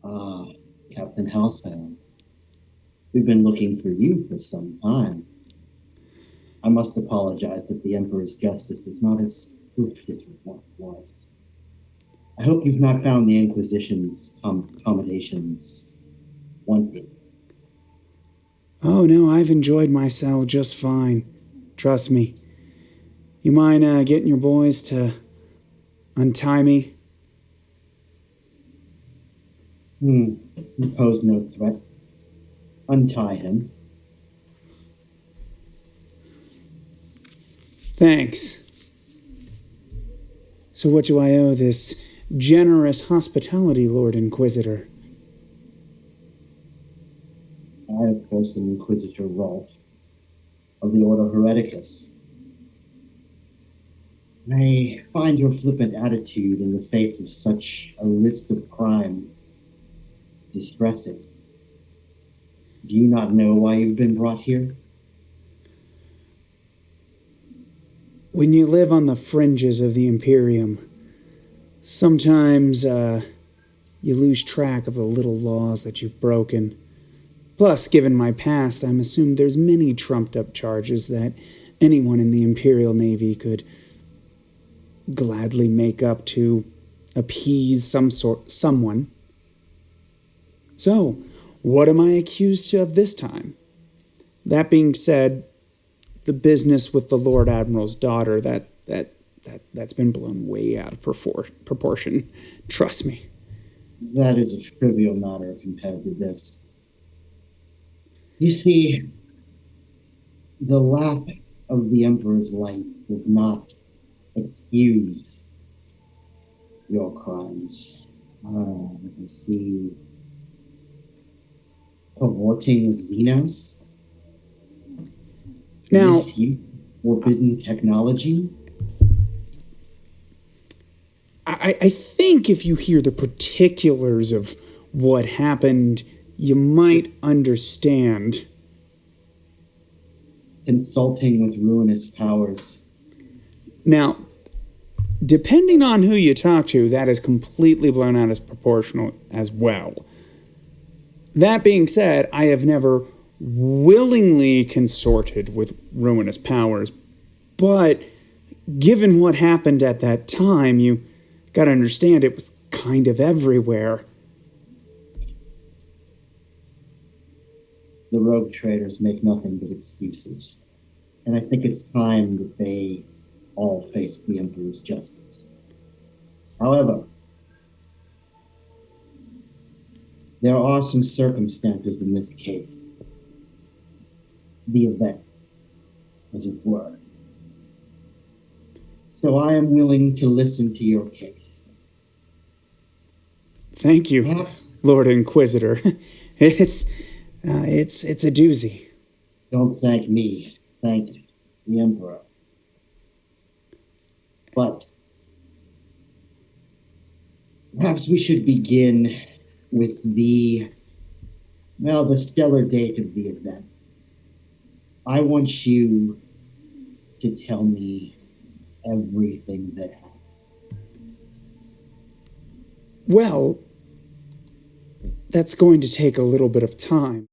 Ah, Captain Halcyon. We've been looking for you for some time. I must apologize that the Emperor's justice is not as swift as it once was. I hope you've not found the Inquisition's accommodations wanting. Oh, no, I've enjoyed my cell just fine. Trust me. You mind getting your boys to untie me? You pose no threat. Untie him. Thanks. So what do I owe this generous hospitality, Lord Inquisitor? I, of course, am Inquisitor Rolf of the Order Hereticus. I find your flippant attitude in the face of such a list of crimes distressing. Do you not know why you've been brought here? When you live on the fringes of the Imperium, sometimes you lose track of the little laws that you've broken. Plus, given my past, I'm assumed there's many trumped-up charges that anyone in the Imperial Navy could gladly make up to appease someone. So, what am I accused of this time? That being said, the business with the Lord Admiral's daughter, that's been blown way out of proportion. Trust me. That is a trivial matter compared to this. You see, the lack of the Emperor's life does not excuse your crimes. Let me see. Cavorting Xenos? Now, misuse forbidden technology? I think if you hear the particulars of what happened, you might understand. Consulting with ruinous powers. Now, depending on who you talk to, that is completely blown out as proportional as well. That being said, I have never willingly consorted with ruinous powers, but given what happened at that time, you gotta understand it was kind of everywhere. The rogue traders make nothing but excuses. And I think it's time that they all face the Emperor's justice. However, there are some circumstances in this case. The event, as it were. So I am willing to listen to your case. Thank you, Perhaps, Lord Inquisitor. It's a doozy. don't thank me, thank the Emperor. But perhaps we should begin with the stellar date of the event. I want you to tell me everything that happened. Well, that's going to take a little bit of time.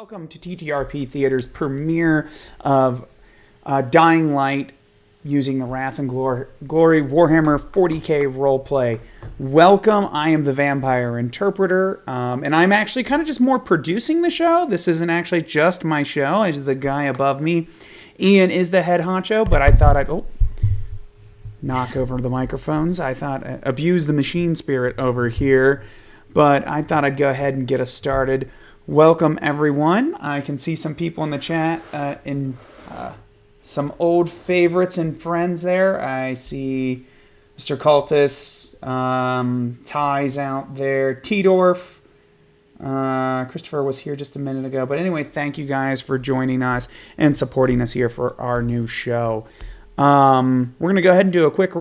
Welcome to TTRP Theater's premiere of Dying Light using the Wrath and Glory Warhammer 40k roleplay. Welcome, I am the Vampire Interpreter, and I'm actually kind of just more producing the show. This isn't actually just my show, as the guy above me, Ian, is the head honcho, but I thought I'd knock over the microphones. I thought abuse the machine spirit over here, but I thought I'd go ahead and get us started. Welcome, everyone. I can see some people in the chat, some old favorites and friends there. I see Mr. Cultus, Ty's out there, T-Dorf. Christopher was here just a minute ago. But anyway, thank you guys for joining us and supporting us here for our new show. We're going to go ahead and do a quick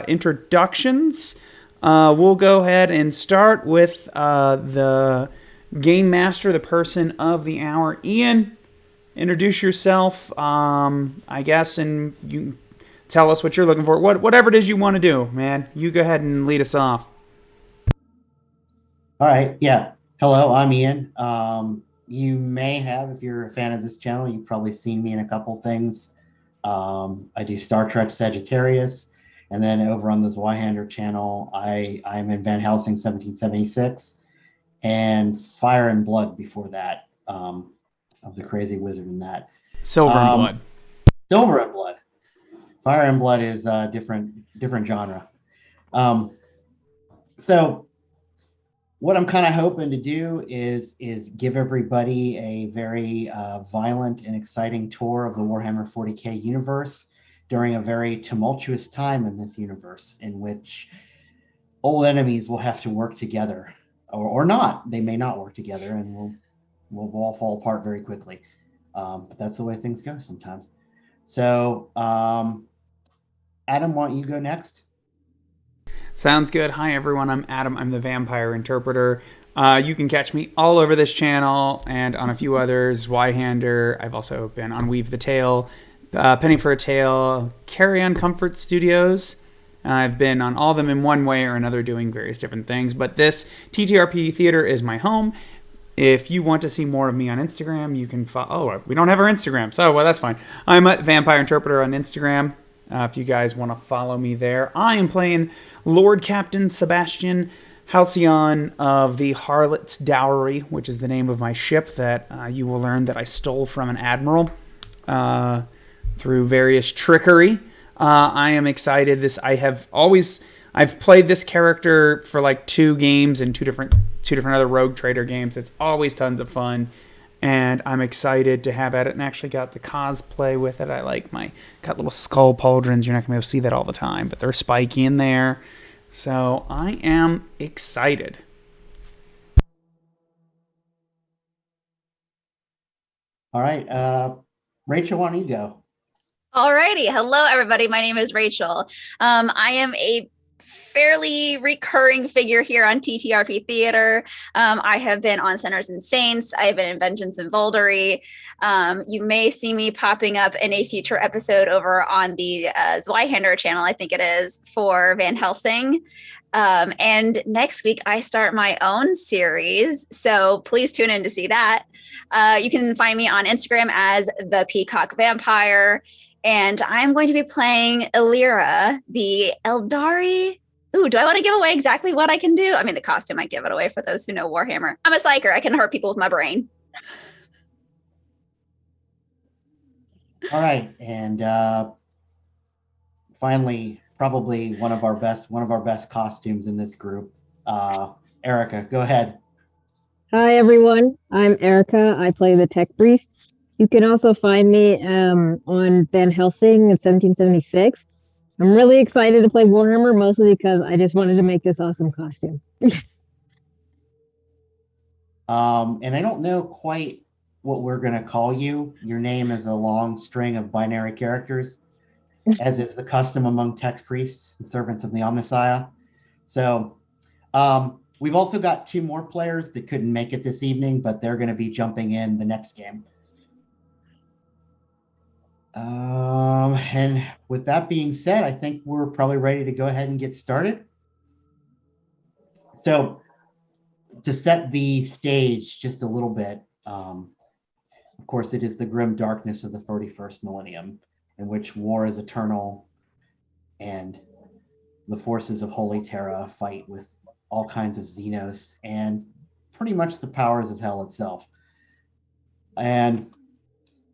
introductions. We'll go ahead and start with the Game Master, the person of the hour. Ian, introduce yourself, I guess, and you tell us what you're looking for. Whatever it is you want to do, man. You go ahead and lead us off. All right. Yeah. Hello, I'm Ian. You may have, if you're a fan of this channel, you've probably seen me in a couple things. I do Star Trek Sagittarius, and then over on the Zweihander channel, I'm in Van Helsing 1776, and Fire and Blood before that, of the crazy wizard in that. Silver and Blood. Silver and Blood. Fire and Blood is a different genre. So what I'm kind of hoping to do is give everybody a very violent and exciting tour of the Warhammer 40k universe during a very tumultuous time in this universe, in which old enemies will have to work together, or not. They may not work together, and we'll all fall apart very quickly. But that's the way things go sometimes. So, Adam, why don't you go next? Sounds good. Hi, everyone. I'm Adam. I'm the Vampire Interpreter. You can catch me all over this channel and on a few others. Zweihander. I've also been on Weave the Tale, Penny for a Tale, Carry On Comfort Studios. I've been on all of them in one way or another doing various different things. But this TTRP Theater is my home. If you want to see more of me on Instagram, you can follow. Oh, we don't have our Instagram, so well, that's fine. I'm at Vampire Interpreter on Instagram. If you guys want to follow me there, I am playing Lord Captain Sebastian Halcyon of the Harlot's Dowry, which is the name of my ship that you will learn that I stole from an admiral through various trickery. I am excited. I've played this character for like 2 games and two different other Rogue Trader games. It's always tons of fun, and I'm excited to have at it, and actually got the cosplay with it. Got little skull pauldrons. You're not gonna be able to see that all the time, but they're spiky in there. So I am excited. All right, Rachel, why don't you go? Alrighty. Hello, everybody. My name is Rachel. I am a fairly recurring figure here on TTRP Theater. I have been on Sinners and Saints. I have been in Vengeance and Voldery. You may see me popping up in a future episode over on the Zweihander channel, I think it is, for Van Helsing. And next week, I start my own series. So please tune in to see that. You can find me on Instagram as the Peacock Vampire. And I'm going to be playing Illyra, the Eldari. Ooh, do I want to give away exactly what I can do? I mean, the costume might give it away for those who know Warhammer. I'm a psyker. I can hurt people with my brain. All right, and finally, probably one of our best costumes in this group, Erica. Go ahead. Hi, everyone. I'm Erica. I play the Tech Priest. You can also find me on Van Helsing in 1776. I'm really excited to play Warhammer, mostly because I just wanted to make this awesome costume. And I don't know quite what we're going to call you. Your name is a long string of binary characters, as is the custom among Tech Priests and Servants of the Omnissiah. So we've also got 2 more players that couldn't make it this evening, but they're going to be jumping in the next game. And with that being said, I think we're probably ready to go ahead and get started. So to set the stage just a little bit, Of course, it is the grim darkness of the 31st millennium, in which war is eternal and the forces of Holy Terra fight with all kinds of Xenos and pretty much the powers of hell itself. And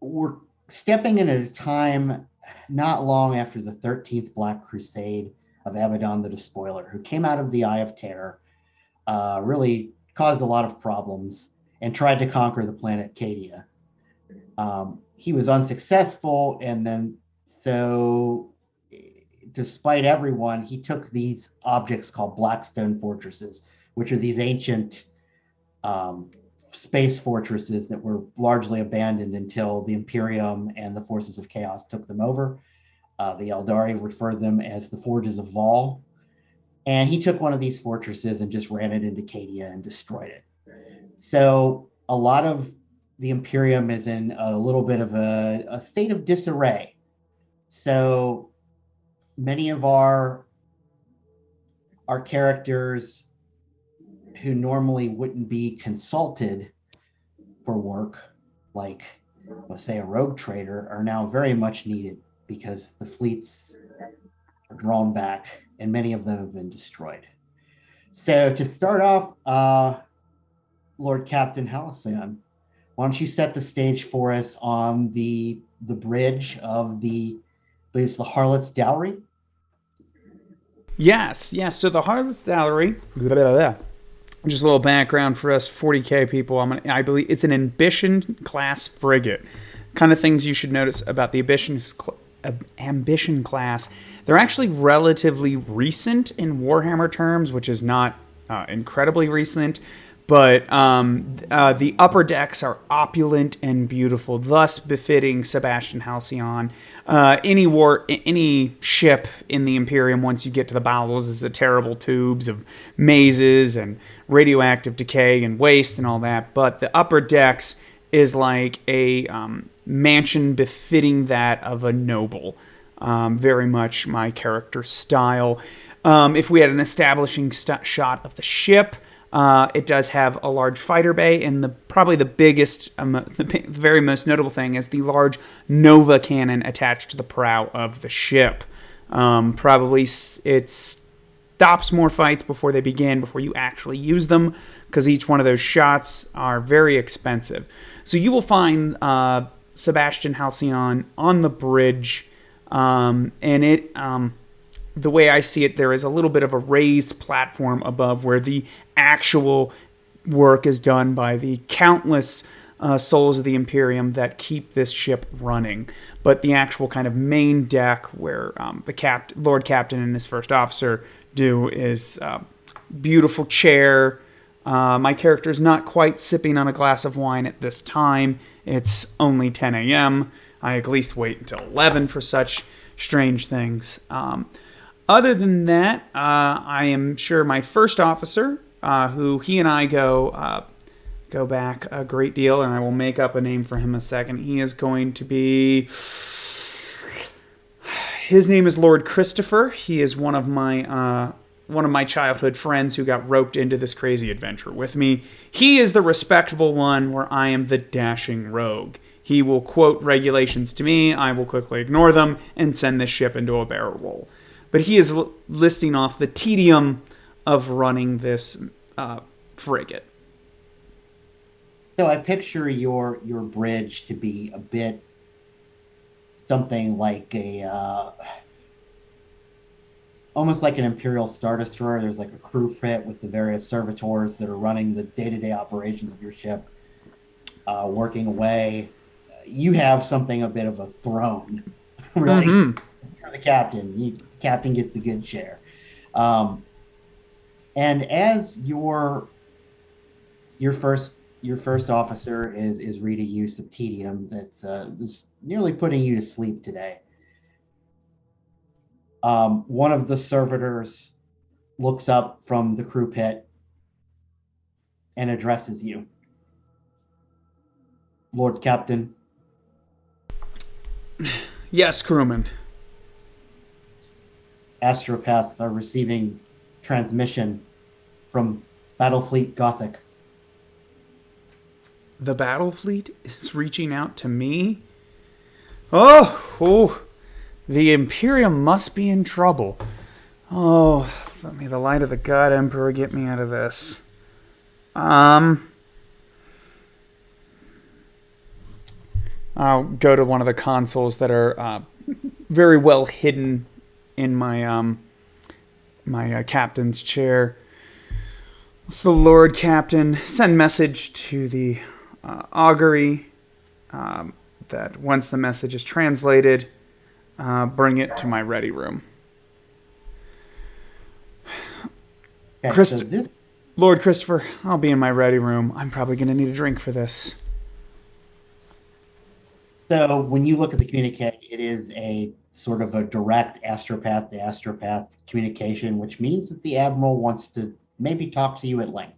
we're stepping in at a time not long after the 13th Black Crusade of Abaddon the Despoiler, who came out of the Eye of Terror, really caused a lot of problems, and tried to conquer the planet Cadia. He was unsuccessful, and then so despite everyone, he took these objects called Blackstone Fortresses, which are these ancient space fortresses that were largely abandoned until the Imperium and the forces of chaos took them over. The Eldari referred them as the Forges of Vol. And he took one of these fortresses and just ran it into Cadia and destroyed it. So a lot of the Imperium is in a little bit of a state of disarray. So many of our characters who normally wouldn't be consulted for work, like, let's say, a rogue trader, are now very much needed because the fleets are drawn back and many of them have been destroyed. So to start off, Lord Captain Halcyon, why don't you set the stage for us on the bridge of the Harlot's Dowry? Yes. So the Harlot's Dowry. Blah, blah, blah. Just a little background for us 40K people. I believe it's an Ambition class frigate. Kind of things you should notice about the Ambition class. They're actually relatively recent in Warhammer terms, which is not incredibly recent. But the upper decks are opulent and beautiful, thus befitting Sebastian Halcyon. Any ship in the Imperium, once you get to the bowels, is a terrible tubes of mazes and radioactive decay and waste and all that. But the upper decks is like a mansion befitting that of a noble. Very much my character style. If we had an establishing shot of the ship, it does have a large fighter bay, and probably the biggest, the very most notable thing is the large Nova cannon attached to the prow of the ship. Probably it stops more fights before they begin, before you actually use them, because each one of those shots are very expensive. So you will find Sebastian Halcyon on the bridge, and it... the way I see it, there is a little bit of a raised platform above where the actual work is done by the countless souls of the Imperium that keep this ship running. But the actual kind of main deck where the Lord Captain and his first officer do is beautiful chair. My character is not quite sipping on a glass of wine at this time. It's only 10 a.m. I at least wait until 11 for such strange things. Other than that, I am sure my first officer, who he and I go back a great deal, and I will make up a name for him in a second. He is going to be... His name is Lord Christopher. He is one of my childhood friends who got roped into this crazy adventure with me. He is the respectable one, where I am the dashing rogue. He will quote regulations to me, I will quickly ignore them, and send this ship into a barrel roll. But he is listing off the tedium of running this frigate. So I picture your bridge to be a bit something like almost like an Imperial Star Destroyer. There's like a crew pit with the various servitors that are running the day-to-day operations of your ship, working away. You have something a bit of a throne, really. Mm-hmm. You're the captain. Captain gets the good chair. And as your first officer is reading use of tedium that's nearly putting you to sleep today, one of the servitors looks up from the crew pit and addresses you. Lord Captain. Yes, crewman. Astropath are receiving transmission from Battlefleet Gothic. the battle fleet is reaching out to me? Oh, the Imperium must be in trouble. Oh, let me the light of the God Emperor get me out of this. I'll go to one of the consoles that are very well hidden in my my captain's chair. It's the Lord Captain. Send message to the augury that once the message is translated, bring it to my ready room. Okay, so this, Lord Christopher, I'll be in my ready room. I'm probably going to need a drink for this. so when you look at the communique, it is a sort of a direct astropath to astropath communication, which means that the Admiral wants to maybe talk to you at length.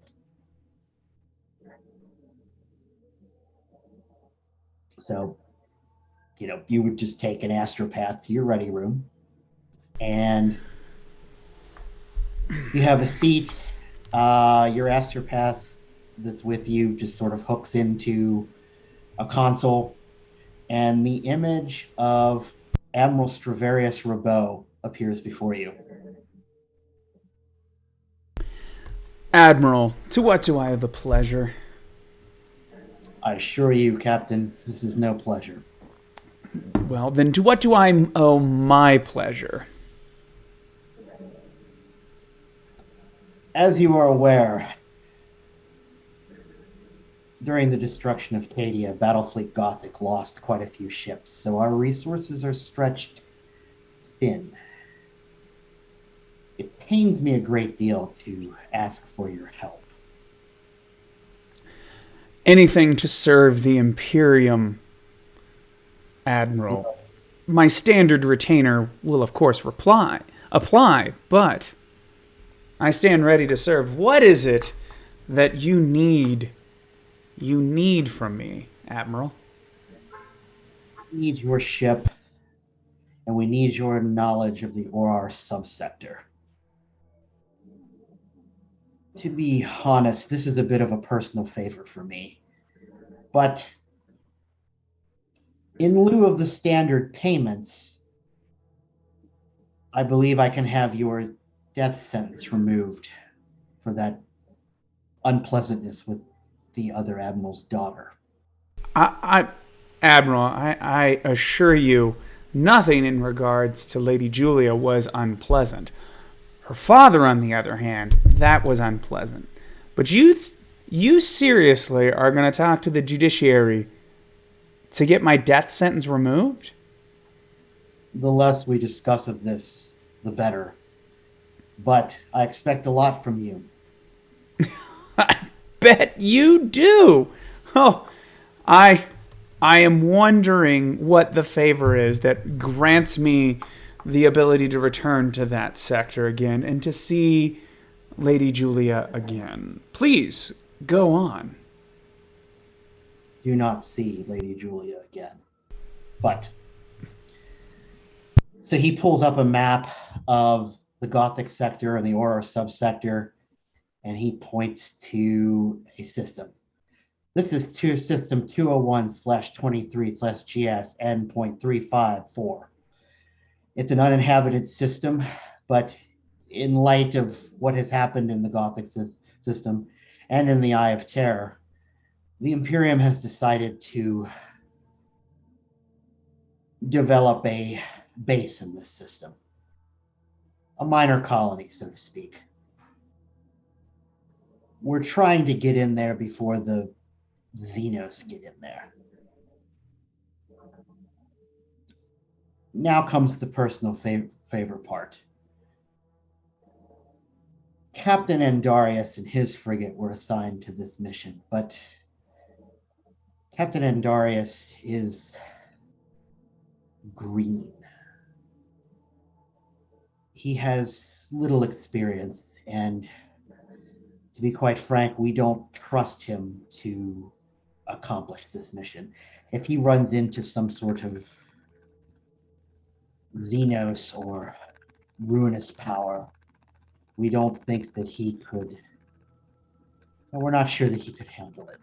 So, you would just take an astropath to your ready room, and you have a seat. Your astropath that's with you just sort of hooks into a console, and the image of Admiral Stravarius Rabot appears before you. Admiral, to what do I owe the pleasure? I assure you, Captain, this is no pleasure. Well, then to what do I owe my pleasure? As you are aware, during the destruction of Cadia, Battlefleet Gothic lost quite a few ships, so our resources are stretched thin. It pains me a great deal to ask for your help. Anything to serve the Imperium, Admiral. My standard retainer will, of course, apply, but I stand ready to serve. What is it that you need from me, Admiral? We need your ship, and we need your knowledge of the Orar subsector. To be honest, this is a bit of a personal favor for me. But in lieu of the standard payments, I believe I can have your death sentence removed for that unpleasantness with the other admiral's daughter. Admiral, I assure you, nothing in regards to Lady Julia was unpleasant. Her father, on the other hand, that was unpleasant. But you seriously are going to talk to the judiciary to get my death sentence removed? The less we discuss of this, the better. But I expect a lot from you. I bet you do. Oh, I am wondering what the favor is that grants me the ability to return to that sector again and to see Lady Julia again. Please, go on. Do not see Lady Julia again. But, so he pulls up a map of the Gothic sector and the Aura subsector, and he points to a system. This is to system 201/23/GS N.354. It's an uninhabited system, but in light of what has happened in the Gothic system and in the Eye of Terror, the Imperium has decided to develop a base in this system. A minor colony, so to speak. We're trying to get in there before the Xenos get in there. Now comes the personal favor part. Captain Andarius and his frigate were assigned to this mission, but Captain Andarius is green. He has little experience, and to be quite frank, we don't trust him to accomplish this mission. If he runs into some sort of Xenos or ruinous power, we don't think that he could, we're not sure that he could handle it.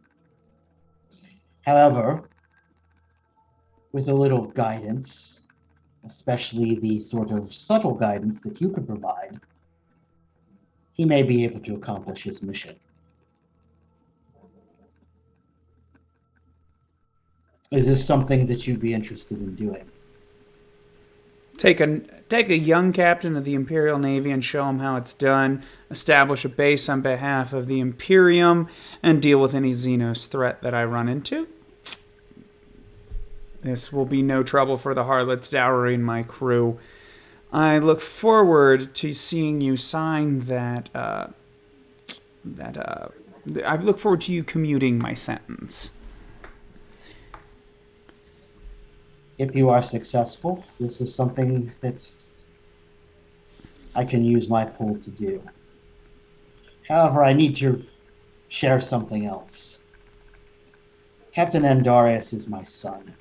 However, with a little guidance, especially the sort of subtle guidance that you could provide, he may be able to accomplish his mission. Is this something that you'd be interested in doing? Take a young captain of the Imperial Navy and show him how it's done, establish a base on behalf of the Imperium, and deal with any Xenos threat that I run into. This will be no trouble for the Harlot's Dowry and my crew. I look forward to seeing you sign that. I look forward to you commuting my sentence. If you are successful, this is something that I can use my pull to do. However, I need to share something else. Captain Andarius is my son.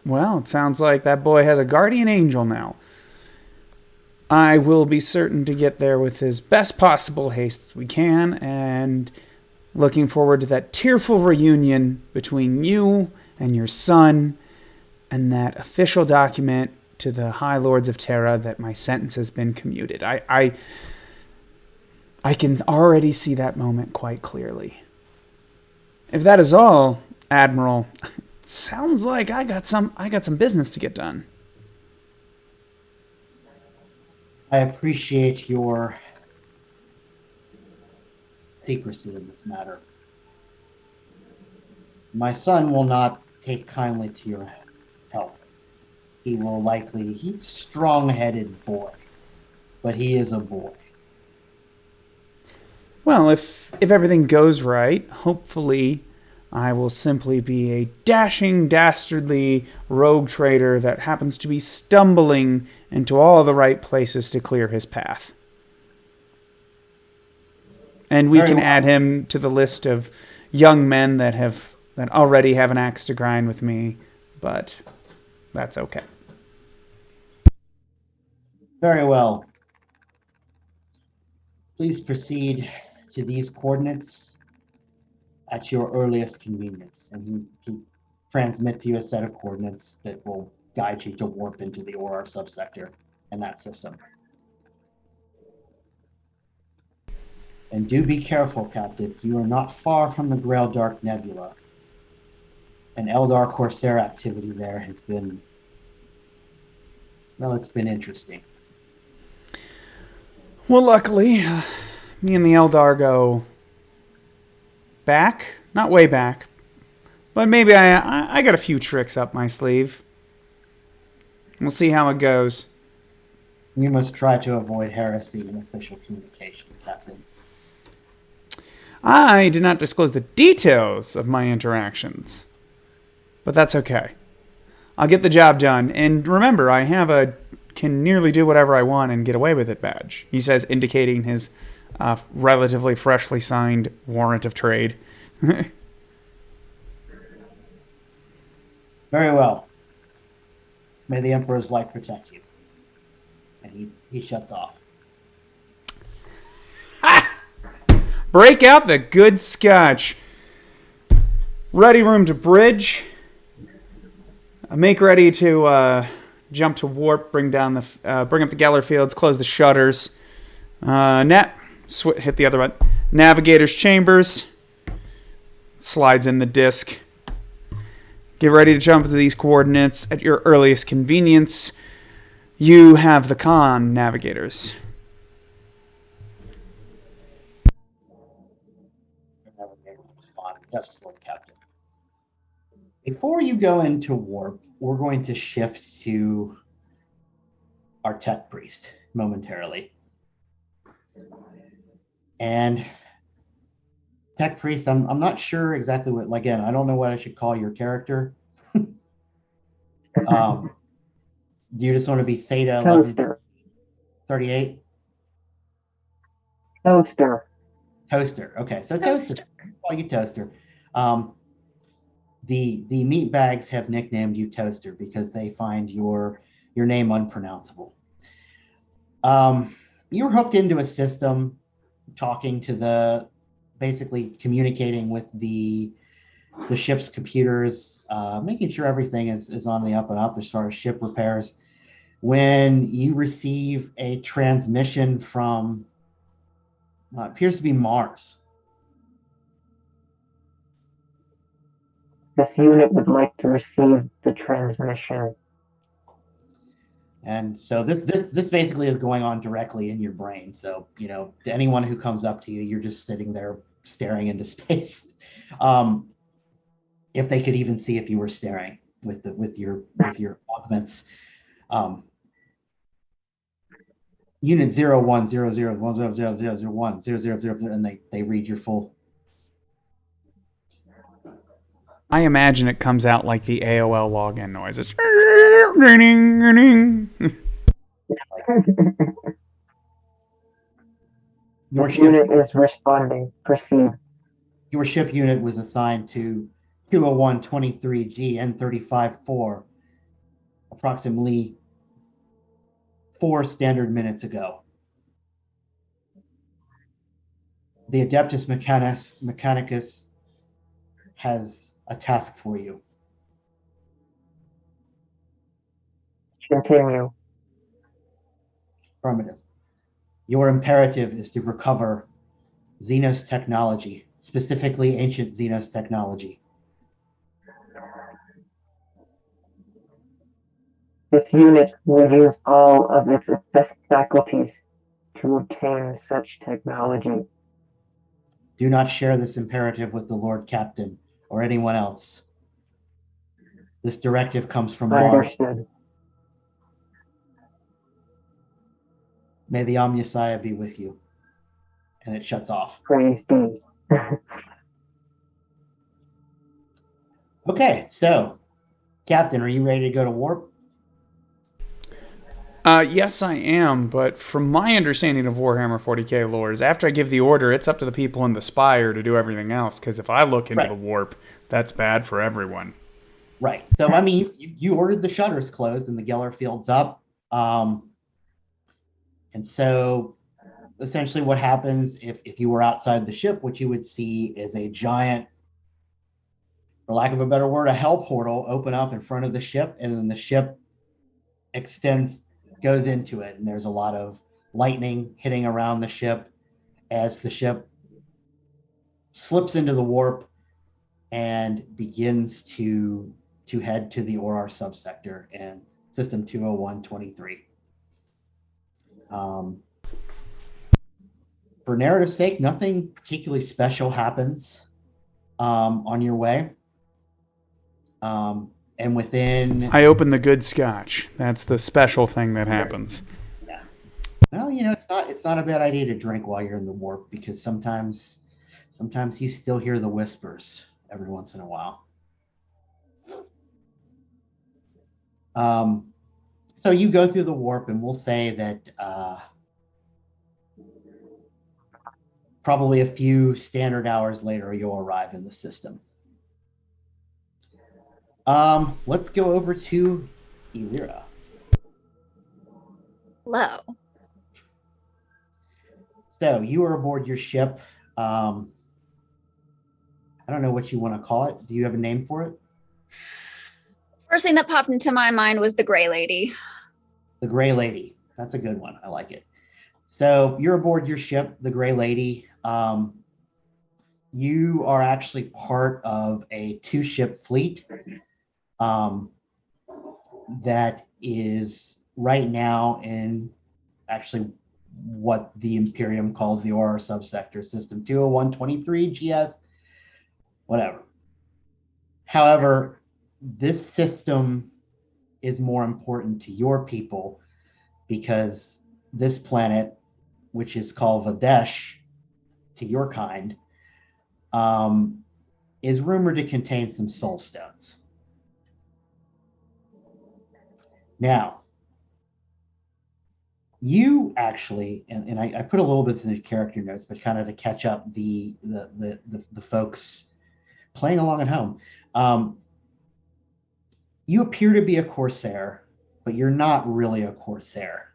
Well, it sounds like that boy has a guardian angel now. I will be certain to get there with as best possible haste as we can, and looking forward to that tearful reunion between you and your son, and that official document to the High Lords of Terra that my sentence has been commuted. I can already see that moment quite clearly. If that is all, Admiral, it sounds like I got some business to get done. I appreciate your secrecy in this matter. My son will not take kindly to your help. He's a strong-headed boy, but he is a boy. Well, if everything goes right, hopefully I will simply be a dashing, dastardly rogue trader that happens to be stumbling into all the right places to clear his path. And we can add him to the list of young men that already have an axe to grind with me, but that's okay. Very well. Please proceed to these coordinates at your earliest convenience. And he transmits you a set of coordinates that will guide you to warp into the Aurora subsector and that system. And do be careful, Captain. You are not far from the Grail Dark Nebula. And Eldar Corsair activity there has been, well, it's been interesting. Well, luckily, me and the Eldar go back. Not way back. But maybe I got a few tricks up my sleeve. We'll see how it goes. You must try to avoid heresy in official communications, Captain. I did not disclose the details of my interactions. But that's okay. I'll get the job done. And remember, I have a can nearly do whatever I want and get away with it badge. He says, indicating his relatively freshly signed warrant of trade. Very well. May the Emperor's light protect you. And he shuts off. Break out the good scotch. Ready room to bridge. Make ready to jump to warp. Bring up the Geller fields. Close the shutters. Hit the other one. Navigator's chambers. Slides in the disc. Get ready to jump to these coordinates at your earliest convenience. You have the con, navigators. Yes, Lord Captain. Before you go into warp, we're going to shift to our tech priest momentarily. And tech priest, I'm not sure exactly what, again, I don't know what I should call your character. Do you just want to be Theta 1138? Toaster. Toaster. Okay, so Toaster. Call you Toaster. The meat bags have nicknamed you Toaster because they find your name unpronounceable. You're hooked into a system talking to the basically communicating with the ship's computers, making sure everything is on the up and up as far as ship repairs, when you receive a transmission from appears to be Mars. This unit would like to receive the transmission. And so this basically is going on directly in your brain. So, to anyone who comes up to you, you're just sitting there staring into space. If they could even see if you were staring with your augments. Unit 01001000010000, and they read your full. I imagine it comes out like the AOL login noise. It's Your unit is responding. Proceed. Your ship unit was assigned to 20123G N35-4 approximately 4 standard minutes ago. The Adeptus Mechanicus has a task for you. Continue. Affirmative. Your imperative is to recover Xenos technology, specifically ancient Xenos technology. This unit will use all of its best faculties to obtain such technology. Do not share this imperative with the Lord Captain or anyone else. This directive comes from Mars. Understood. May the Omnissiah be with you. And it shuts off. Praise be. Okay, so, Captain, are you ready to go to warp? Yes, I am, but from my understanding of Warhammer 40k lore is after I give the order, it's up to the people in the Spire to do everything else, because if I look into the warp, that's bad for everyone. Right. So, I mean, you ordered the shutters closed and the Geller field's up. And so, essentially what happens if you were outside the ship, what you would see is a giant, for lack of a better word, a hell portal open up in front of the ship, and then the ship goes into it, and there's a lot of lightning hitting around the ship as the ship slips into the warp and begins to head to the Orar subsector and system 20123. For narrative's sake, nothing particularly special happens on your way. And within... I open the good scotch. That's the special thing that happens. Yeah. Well, it's not a bad idea to drink while you're in the warp, because sometimes you still hear the whispers every once in a while. So you go through the warp, and we'll say that probably a few standard hours later, you'll arrive in the system. Let's go over to Elira. Hello. So you are aboard your ship. I don't know what you want to call it. Do you have a name for it? First thing that popped into my mind was the Gray Lady. The Gray Lady. That's a good one. I like it. So you're aboard your ship, the Gray Lady. You are actually part of a 2-ship fleet that is right now in actually what the Imperium calls the Orar subsector, system 20123 GS, whatever. However, this system is more important to your people because this planet, which is called Vadesh to your kind, is rumored to contain some soul stones. Now, you actually, and I put a little bit in the character notes, but kind of to catch up the folks playing along at home. You appear to be a Corsair, but you're not really a Corsair.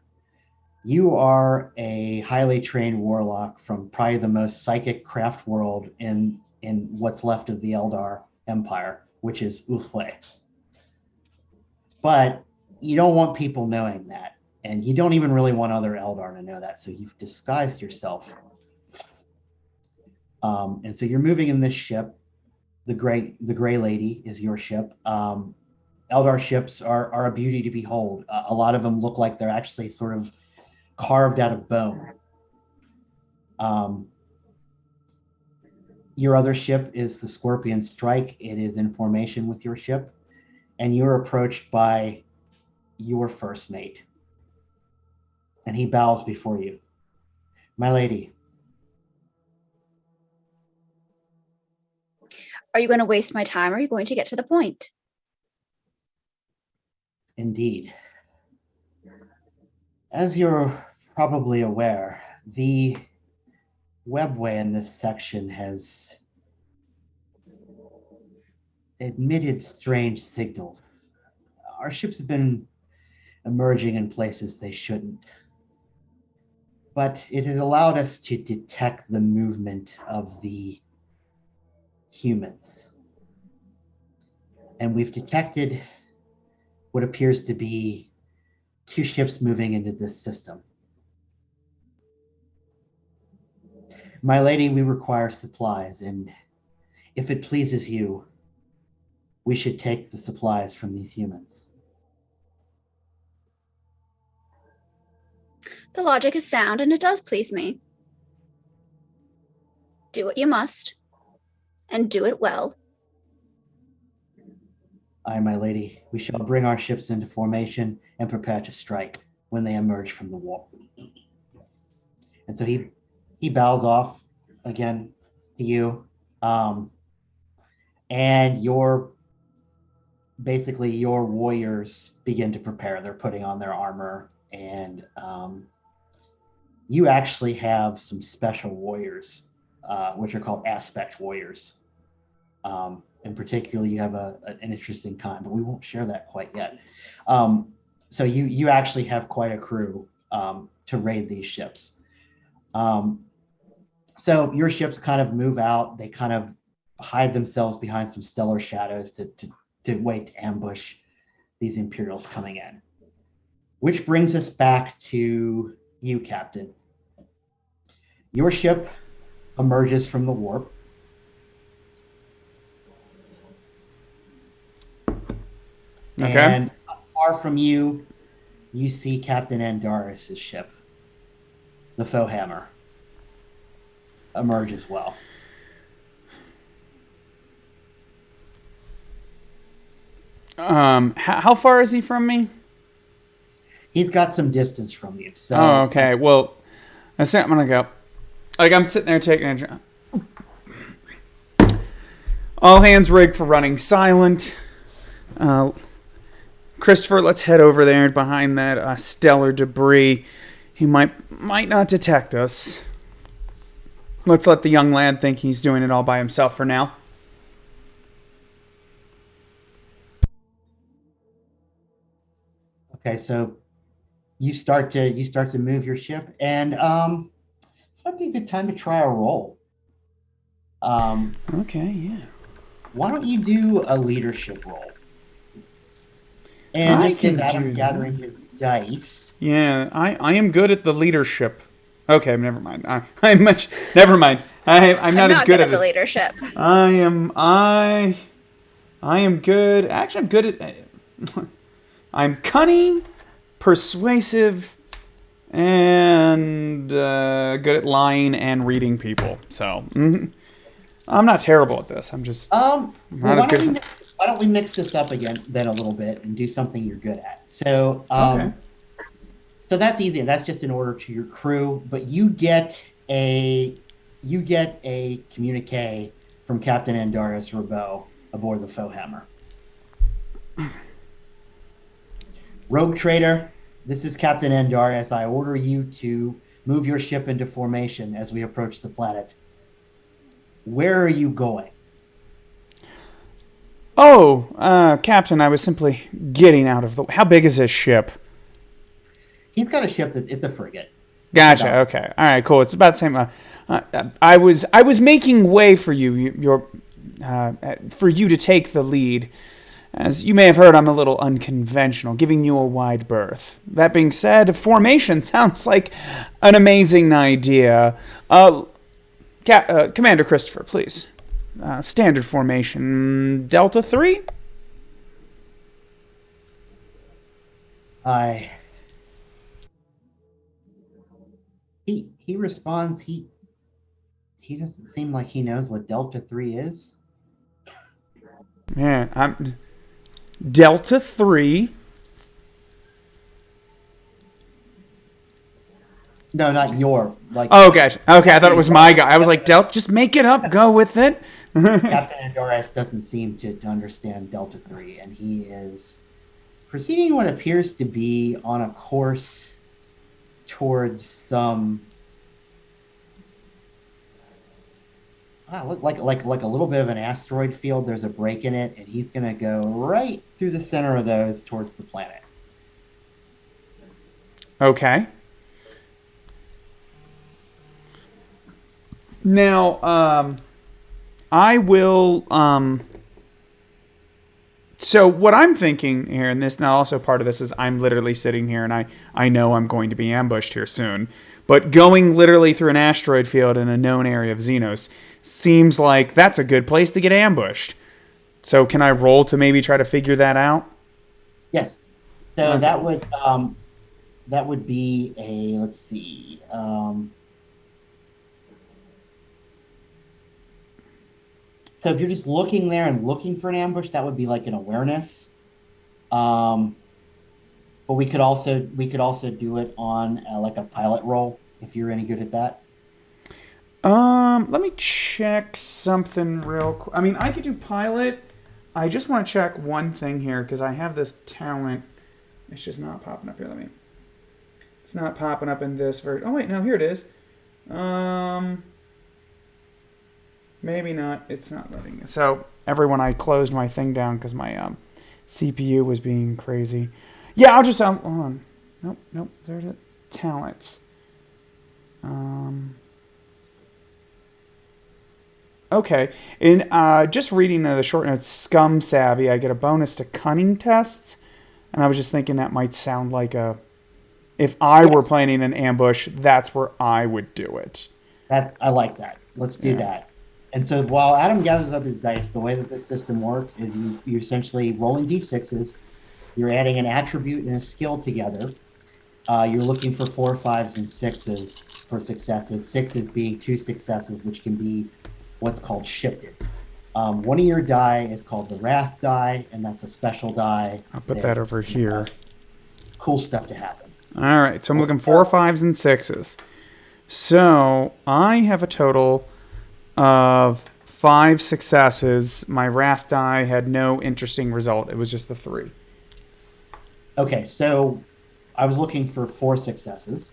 You are a highly trained warlock from probably the most psychic craft world in what's left of the Eldar Empire, which is Uthway. But you don't want people knowing that, and you don't even really want other Eldar to know that, so you've disguised yourself. And so you're moving in this ship. The gray lady is your ship. Eldar ships are a beauty to behold. A lot of them look like they're actually sort of carved out of bone. Your other ship is the Scorpion Strike. It is in formation with your ship, and you're approached by your first mate. And he bows before you. My lady. Are you going to waste my time, or are you going to get to the point? Indeed. As you're probably aware, the webway in this section has emitted strange signals. Our ships have been emerging in places they shouldn't. But it has allowed us to detect the movement of the humans. And we've detected what appears to be 2 ships moving into this system. My lady, we require supplies, and if it pleases you, we should take the supplies from these humans. The logic is sound, and it does please me. Do what you must, and do it well. Aye, my lady, we shall bring our ships into formation and prepare to strike when they emerge from the wall. And so he bows off again to you. And your warriors begin to prepare. They're putting on their armor, and you actually have some special warriors, which are called aspect warriors. In particular, you have an interesting kind, but we won't share that quite yet. So you actually have quite a crew to raid these ships. So your ships kind of move out. They kind of hide themselves behind some stellar shadows to wait to ambush these Imperials coming in. Which brings us back to you, Captain. Your ship emerges from the warp. Okay. And far from you, you see Captain Andaris' ship, the WARHAMMER, emerge as well. How far is he from me? He's got some distance from you. So Oh, okay. Well, I'm gonna go. Like, I'm sitting there taking a drink. All hands rigged for running silent. Christopher, let's head over there behind that stellar debris. He might not detect us. Let's let the young lad think he's doing it all by himself for now. Okay, so you start to move your ship, and this might be a good time to try a roll. Okay, yeah. Why don't you do a leadership roll? And just as Adam's gathering his dice. Yeah, I am good at the leadership. Okay, never mind. Never mind. I'm not as good at the this. leadership. I am good. Actually, I'm good at. I'm cunning, persuasive, and good at lying and reading people. So I'm not terrible at this. I'm just not as good. Why don't we mix this up again then a little bit and do something you're good at? So Okay. So that's easy. That's just an order to your crew, but you get a communique from Captain Andaris Rabeau aboard the WARHAMMER. Rogue Trader, this is Captain Andaris. I order you to move your ship into formation as we approach the planet. Where are you going? Oh, Captain, I was simply getting out of the... How big is this ship? He's got a ship it's a frigate. Gotcha. Okay. All right. Cool. It's about the same. I was making way for you, for you to take the lead. As you may have heard, I'm a little unconventional, giving you a wide berth. That being said, formation sounds like an amazing idea. Commander Christopher, please. Standard formation, Delta 3? He responds, he doesn't seem like he knows what Delta 3 is. Yeah, I'm... Delta 3. No, not your. Like. Oh, gotcha. Okay, I thought it was my guy. I was like, Delta, just make it up. Go with it. Captain Andoras doesn't seem to understand Delta 3, and he is proceeding what appears to be on a course towards some... like a little bit of an asteroid field. There's a break in it, and he's going to go right through the center of those towards the planet. Okay. Now, I will, so what I'm thinking here, and this now also part of this is I'm literally sitting here and I know I'm going to be ambushed here soon, but going literally through an asteroid field in a known area of Xenos seems like that's a good place to get ambushed. So can I roll to maybe try to figure that out? Yes. So okay. that would be a, let's see, so if you're just looking there and looking for an ambush, that would be like an awareness. But we could also do it on like a pilot roll if you're any good at that. Let me check something real quick. I mean, I could do pilot. I just want to check one thing here because I have this talent. It's just not popping up here. It's not popping up in this version. Oh wait, no, here it is. Maybe not. It's not letting. So everyone, I closed my thing down because my CPU was being crazy. Yeah, I'll just hold on. Nope. There's it. Talents. Okay. In just reading the short notes, Scum Savvy, I get a bonus to cunning tests, and I was just thinking that might sound like a. If I were planning an ambush, that's where I would do it. I like that. Let's do that. And so while Adam gathers up his dice, the way that the system works is you're essentially rolling d6s. You're adding an attribute and a skill together. You're looking for 4, 5s, and 6s for successes. 6s being 2 successes, which can be what's called shifted. One of your die is called the Wrath die, and that's a special die. I'll put that over here. Cool stuff to happen. All right, so I'm looking 4, 5s, and 6s. So I have a total of 5 successes. My Wrath die had no interesting result. It was just the 3. Okay, so I was looking for 4 successes.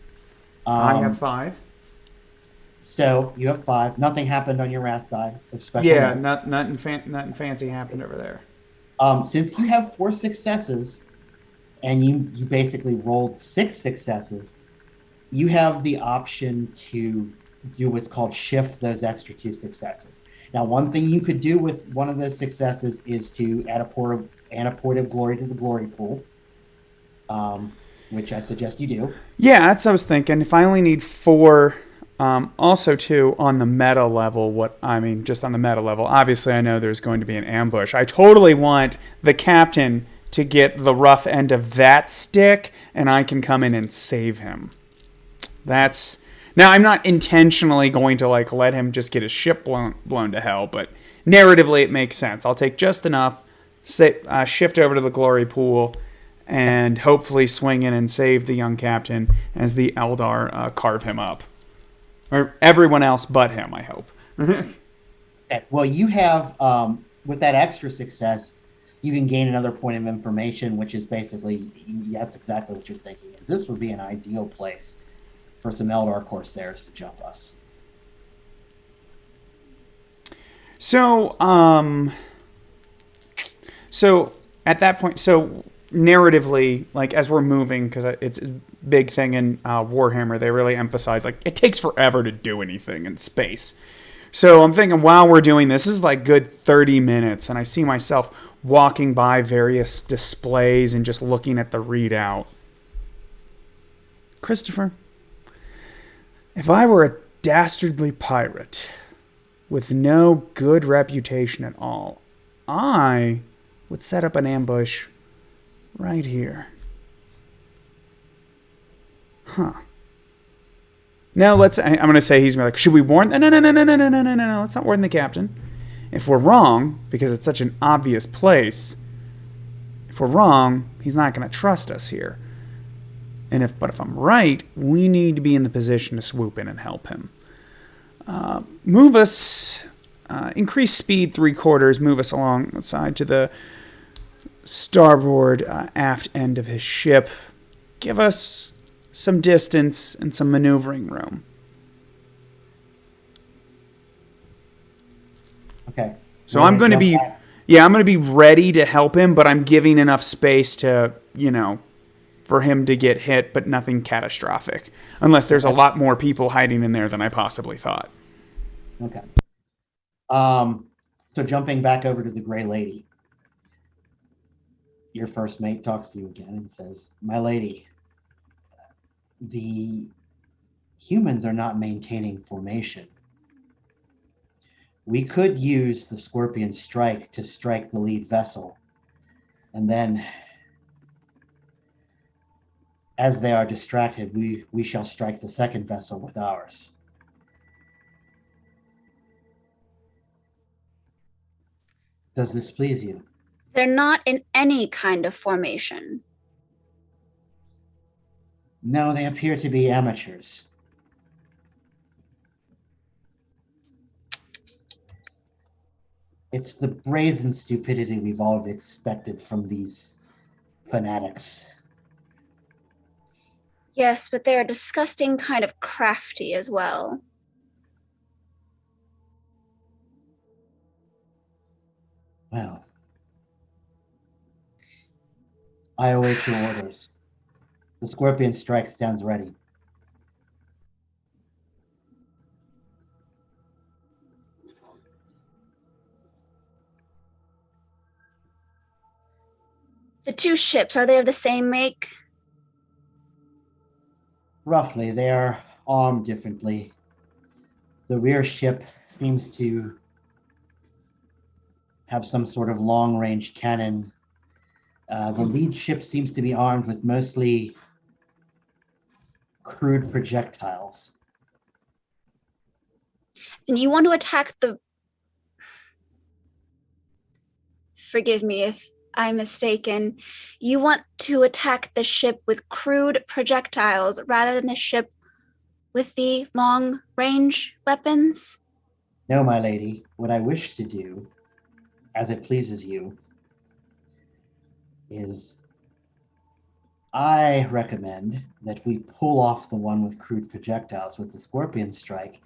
I have 5. So you have 5. Nothing happened on your Wrath die. Nothing fancy happened over there. Since you have 4 successes, and you basically rolled 6 successes, you have the option to do what's called shift those extra 2 successes. Now, one thing you could do with one of those successes is to add a point of glory to the glory pool, which I suggest you do. Yeah, that's what I was thinking. If I only need 4, also too, on the meta level, just on the meta level, obviously I know there's going to be an ambush. I totally want the captain to get the rough end of that stick, and I can come in and save him. Now, I'm not intentionally going to let him just get his ship blown to hell, but narratively it makes sense. I'll take just enough, shift over to the glory pool, and hopefully swing in and save the young captain as the Eldar carve him up. Or everyone else but him, I hope. Okay. Well, you have, with that extra success, you can gain another point of information, which is basically, that's exactly what you're thinking. Is this would be an ideal place for some Eldar Corsairs to jump us. So at that point, narratively, like as we're moving, because it's a big thing in Warhammer, they really emphasize like it takes forever to do anything in space. So I'm thinking while we're doing this is like good 30 minutes, and I see myself walking by various displays and just looking at the readout. Christopher, if I were a dastardly pirate with no good reputation at all, I would set up an ambush right here. Huh. Now I'm going to say he's like, should we warn? No. Let's not warn the captain. If we're wrong, because it's such an obvious place, if we're wrong, he's not going to trust us here. But if I'm right, we need to be in the position to swoop in and help him. Move us, increase speed 3/4, move us along the side to the starboard aft end of his ship. Give us some distance and some maneuvering room. Okay. So I'm going to be, I'm going to be ready to help him, but I'm giving enough space to, for him to get hit, but nothing catastrophic. Unless there's a lot more people hiding in there than I possibly thought. Okay. So jumping back over to the Gray Lady, your first mate talks to you again and says, "My lady, the humans are not maintaining formation. We could use the Scorpion Strike to strike the lead vessel, and then as they are distracted, we shall strike the second vessel with ours." Does this please you? They're not in any kind of formation. No, they appear to be amateurs. It's the brazen stupidity we've all expected from these fanatics. Yes, but they're a disgusting kind of crafty as well. Well, I await your orders. The Scorpion Strike stands ready. The two ships, are they of the same make? Roughly, they are armed differently. The rear ship seems to have some sort of long-range cannon. The lead ship seems to be armed with mostly crude projectiles. And you want to attack the... Forgive me if I'm mistaken. You want to attack the ship with crude projectiles rather than the ship with the long-range weapons? No, my lady, what I wish to do, as it pleases you, is I recommend that we pull off the one with crude projectiles with the Scorpion Strike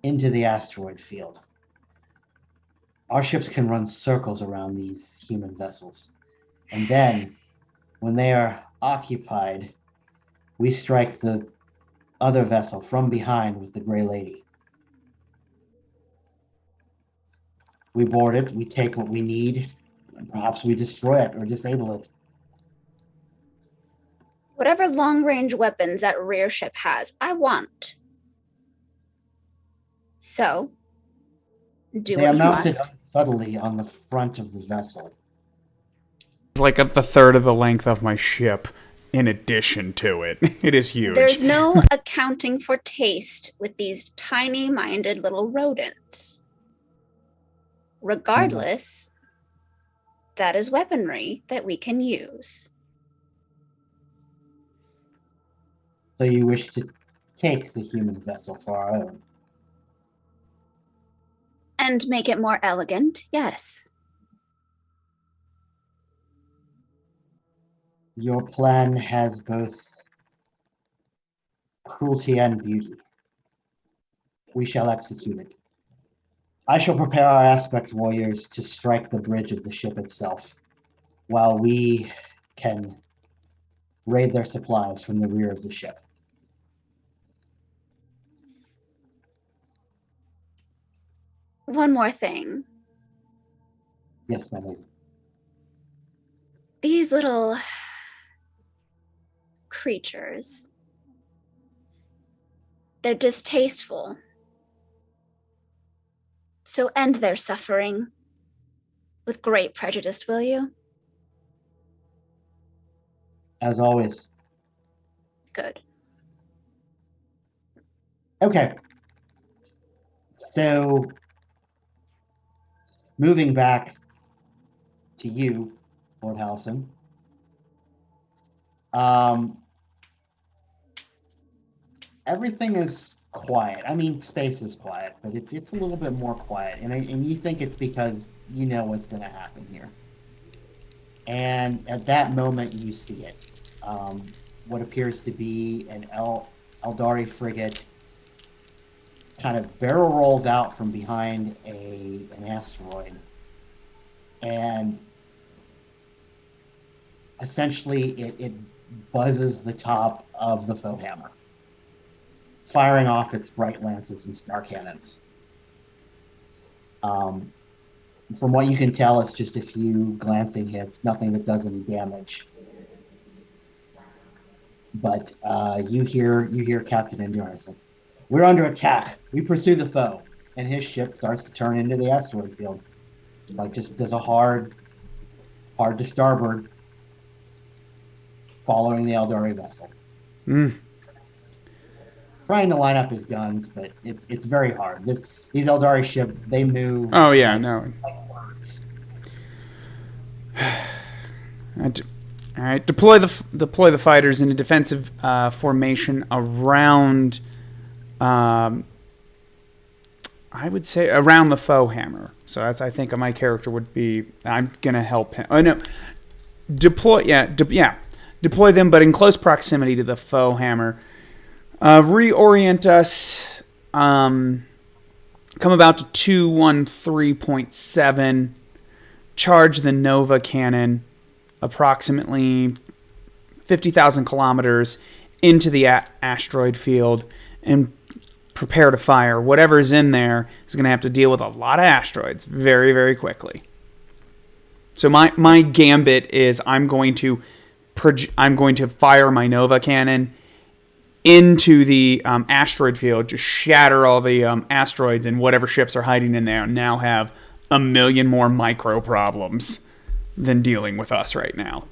into the asteroid field. Our ships can run circles around these human vessels. And then, when they are occupied, we strike the other vessel from behind with the Gray Lady. We board it, we take what we need, and perhaps we destroy it or disable it. Whatever long-range weapons that rear ship has, I want. So, do They what are you mounted must. subtly on the front of the vessel. It's like a third of the length of my ship in addition to it. It is huge. There's no accounting for taste with these tiny-minded little rodents. Regardless, that is weaponry that we can use. So you wish to take the human vessel for our own. And make it more elegant, yes. Your plan has both cruelty and beauty. We shall execute it. I shall prepare our aspect warriors to strike the bridge of the ship itself, while we can raid their supplies from the rear of the ship. One more thing. Yes, my lady. These little creatures, they're distasteful. So end their suffering with great prejudice, will you? As always. Good. Okay. So, moving back to you, Lord Halson. Everything is quiet. I mean, space is quiet, but it's a little bit more quiet, and you think it's because you know what's going to happen here. And at that moment, you see it. What appears to be an Eldari frigate kind of barrel rolls out from behind an asteroid, and essentially it buzzes the top of the foe hammer, firing off its bright lances and star cannons. From what you can tell, it's just a few glancing hits, nothing that does any damage. But you hear Captain Endarson. We're under attack. We pursue the foe, and his ship starts to turn into the asteroid field. Like just does a hard to starboard, following the Eldari vessel. Trying to line up his guns, but it's very hard. These Eldari ships, they move. Oh yeah, no. Like words. All right, deploy the fighters in a defensive formation around. I would say around the foe hammer. So that's, I think, my character would be. I'm gonna help him. Oh no, deploy. Deploy them, but in close proximity to the foe hammer. Reorient us. Come about to 213.7. Charge the Nova cannon approximately 50,000 kilometers into the asteroid field and prepare to fire. Whatever's in there is going to have to deal with a lot of asteroids very, very quickly. So my gambit is I'm going to fire my Nova cannon into the asteroid field, just shatter all the asteroids, and whatever ships are hiding in there now have a million more micro problems than dealing with us right now.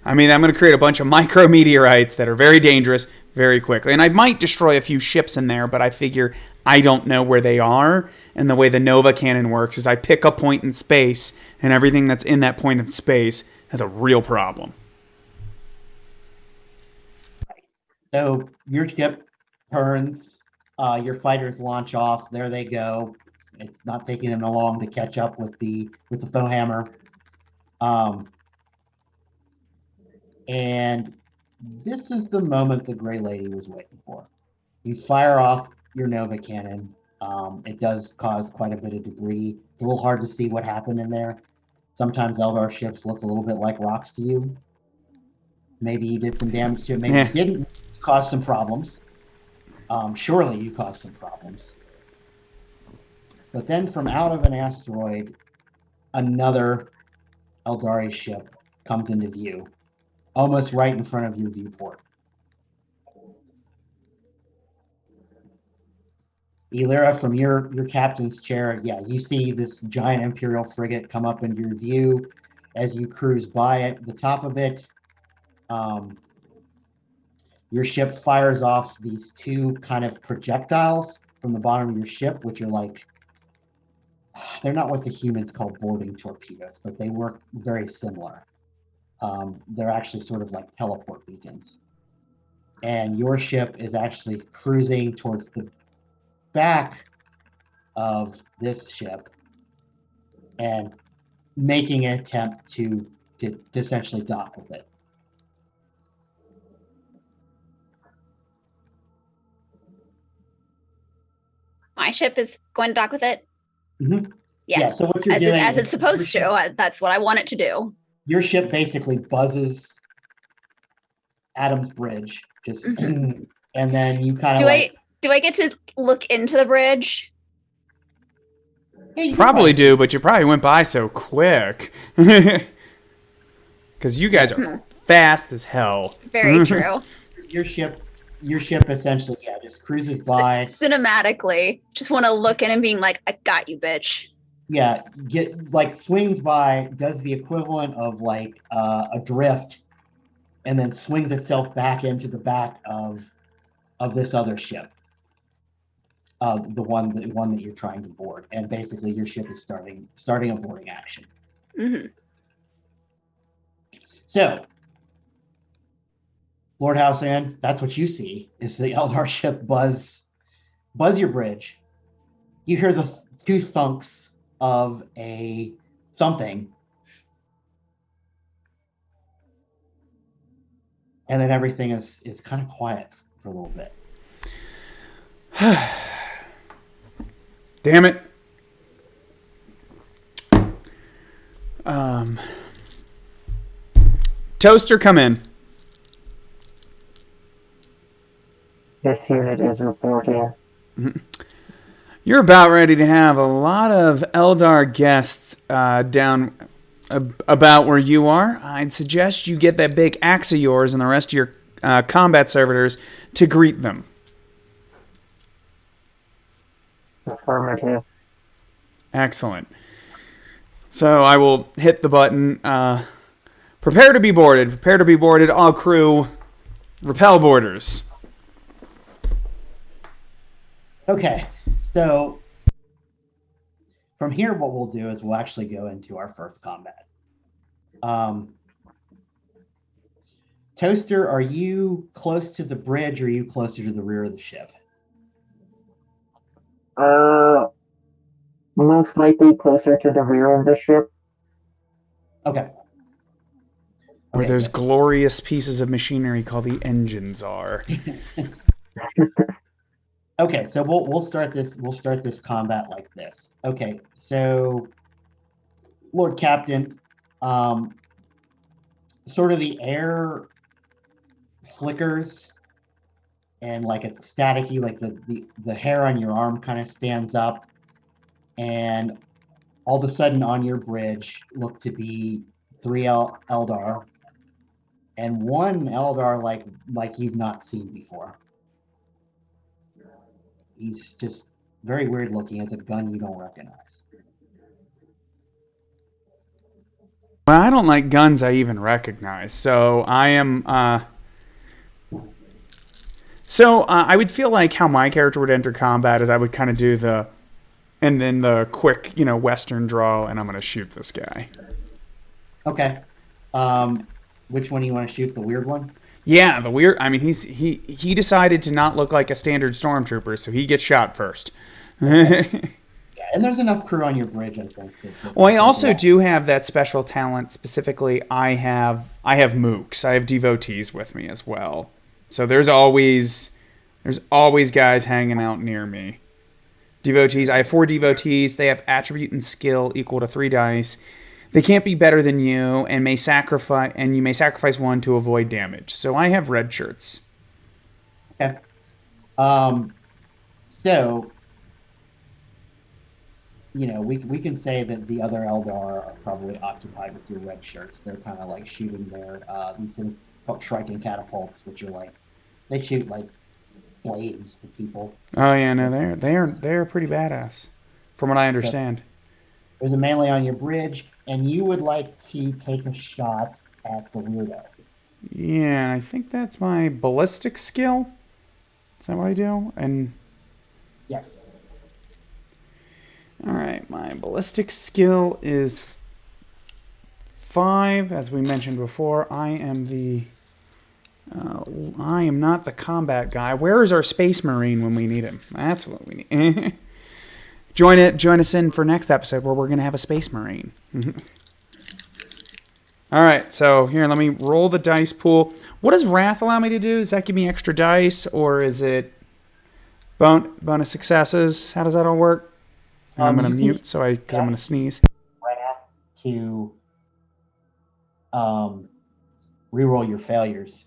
I mean, I'm going to create a bunch of micro meteorites that are very dangerous very quickly. And I might destroy a few ships in there, but I figure I don't know where they are. And the way the Nova cannon works is I pick a point in space, and everything that's in that point in space has a real problem. So your ship turns, your fighters launch off. There they go. It's not taking them long to catch up with the foe hammer. And this is the moment the Gray Lady was waiting for. You fire off your Nova cannon. It does cause quite a bit of debris. It's a little hard to see what happened in there. Sometimes Eldar ships look a little bit like rocks to you. Maybe you did some damage to it. Maybe you didn't. Cause some problems. Surely you caused some problems. But then from out of an asteroid, another Eldari ship comes into view, almost right in front of your viewport. Elira, from your captain's chair, you see this giant Imperial frigate come up into your view. As you cruise by it, the top of it, your ship fires off these two kind of projectiles from the bottom of your ship, which are like, they're not what the humans call boarding torpedoes, but they work very similar. They're actually sort of like teleport beacons. And your ship is actually cruising towards the back of this ship and making an attempt to essentially dock with it. My ship is going to dock with it. Mm-hmm. Yeah. So what you're as doing it's supposed to. That's what I want it to do. your ship basically buzzes Adam's bridge, just and then you kind of do I get to look into the bridge? Yeah, you Probably do, but you probably went by so quick. Because you guys are fast as hell. Very true. Your ship essentially, just cruises by. Cinematically, just want to look in and being like, I got you, bitch. Yeah, swings by, does the equivalent of a drift, and then swings itself back into the back of this other ship. The one that you're trying to board, and basically your ship is starting a boarding action. Mm-hmm. So, Lord Houseand, that's what you see is the Eldar ship buzz your bridge. You hear the two thunks of a something, and then everything is kind of quiet for a little bit. Damn it. Toaster, come in. This unit is reporting. You're about ready to have a lot of Eldar guests down about where you are. I'd suggest you get that big axe of yours and the rest of your combat servitors to greet them. Affirmative. Excellent. So I will hit the button. Prepare to be boarded. Prepare to be boarded. All crew, repel boarders. Okay, so from here, what we'll do is we'll actually go into our first combat. Toaster, are you close to the bridge or are you closer to the rear of the ship? Most likely closer to the rear of the ship. Okay. Where those glorious pieces of machinery called the engines are. Okay, so we'll start this combat like this. Okay, so Lord Captain, sort of the air flickers and it's staticky, like the hair on your arm kind of stands up, and all of a sudden on your bridge look to be 3 Eldar and 1 Eldar like you've not seen before. He's just very weird looking, as a gun you don't recognize. Well, I don't like guns I even recognize, so I am... I would feel like how my character would enter combat is I would kind of do the quick, Western draw, and I'm going to shoot this guy. Okay. Which one do you want to shoot? The weird one? Yeah, the weird... I mean, he decided to not look like a standard stormtrooper, so he gets shot first. Okay. Yeah, and there's enough crew on your bridge, I think. Well, I also do have that special talent. Specifically, I have mooks. I have devotees with me as well. So there's always guys hanging out near me. Devotees. I have 4 devotees. They have attribute and skill equal to 3 dice. They can't be better than you, and you may sacrifice 1 to avoid damage. So I have red shirts. Okay. So, we can say that the other Eldar are probably occupied with your red shirts. They're kind of shooting their these things called striking catapults, which are they shoot blades at people. Oh yeah, no, they're pretty badass, from what I understand. So, there's a melee on your bridge, and you would like to take a shot at the weirdo. Yeah, I think that's my ballistic skill. Is that what I do? And yes. All right, my ballistic skill is 5, as we mentioned before. I am not the combat guy. Where is our space marine when we need him? That's what we need. Join us in for next episode where we're going to have a space marine. All right, so here, let me roll the dice pool. What does Wrath allow me to do? Does that give me extra dice, or is it bonus successes? How does that all work? And I'm going to mute because I'm going to sneeze. Wrath to reroll your failures.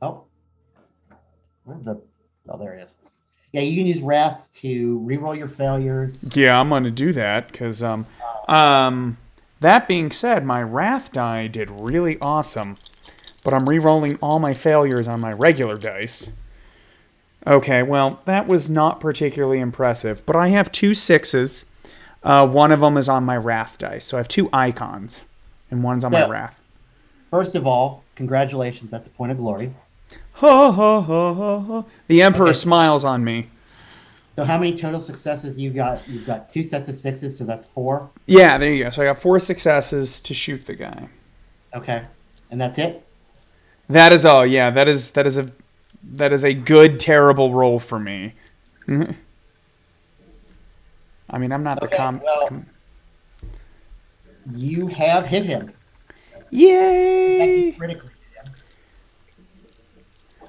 Oh, where's the? Oh, there it is. Yeah, you can use Wrath to reroll your failures. Yeah, I'm going to do that because that being said, my Wrath die did really awesome, but I'm re-rolling all my failures on my regular dice. Okay, well, that was not particularly impressive, but I have 2 6s. One of them is on my Wrath dice, so I have 2 icons, and one's on my Wrath. First of all, congratulations. That's a point of glory. Ho, ho, ho, ho, ho. The Emperor smiles on me. So how many total successes you got? You've got 2 sets of 6s, so that's 4. Yeah, there you go. So I got 4 successes to shoot the guy. Okay, and that's it. That is all. Yeah, that is a good terrible roll for me. I mean, I'm not You have hit him. Yay! Critically.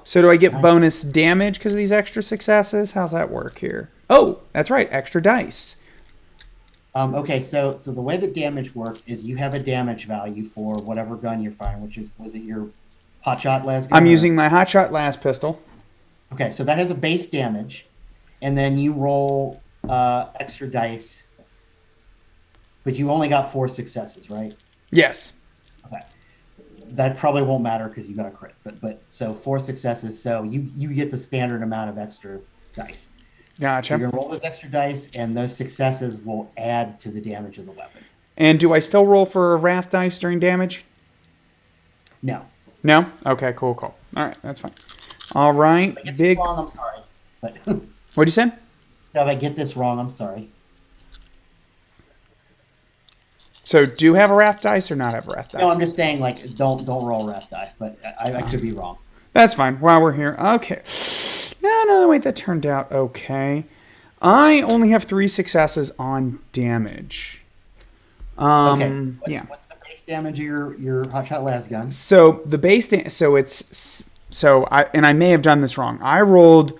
So do I get bonus damage because of these extra successes? How's that work here? Oh, that's right, extra dice. Okay, so the way that damage works is you have a damage value for whatever gun you're firing, was it your hotshot las gun? I'm using my hotshot las pistol. Okay, so that has a base damage, and then you roll extra dice, but you only got 4 successes, right? Yes. Okay. That probably won't matter because you got a crit, but so 4 successes, so you get the standard amount of extra dice. Gotcha. So you're gonna roll those extra dice, and those successes will add to the damage of the weapon. And do I still roll for Wrath dice during damage? No. No? Okay, cool. All right, that's fine. All right, If I get big. this wrong, I'm sorry. But What'd you say? if I get this wrong, I'm sorry. So do you have a Wrath dice or not have a Wrath dice? No, I'm just saying, like, don't roll Wrath dice, but I could be wrong. That's fine. While we're here. Okay. No, wait, that turned out okay. I only have 3 successes on damage. Okay. Yeah. What's the base damage of your hotshot las gun? So the base, I may have done this wrong. I rolled.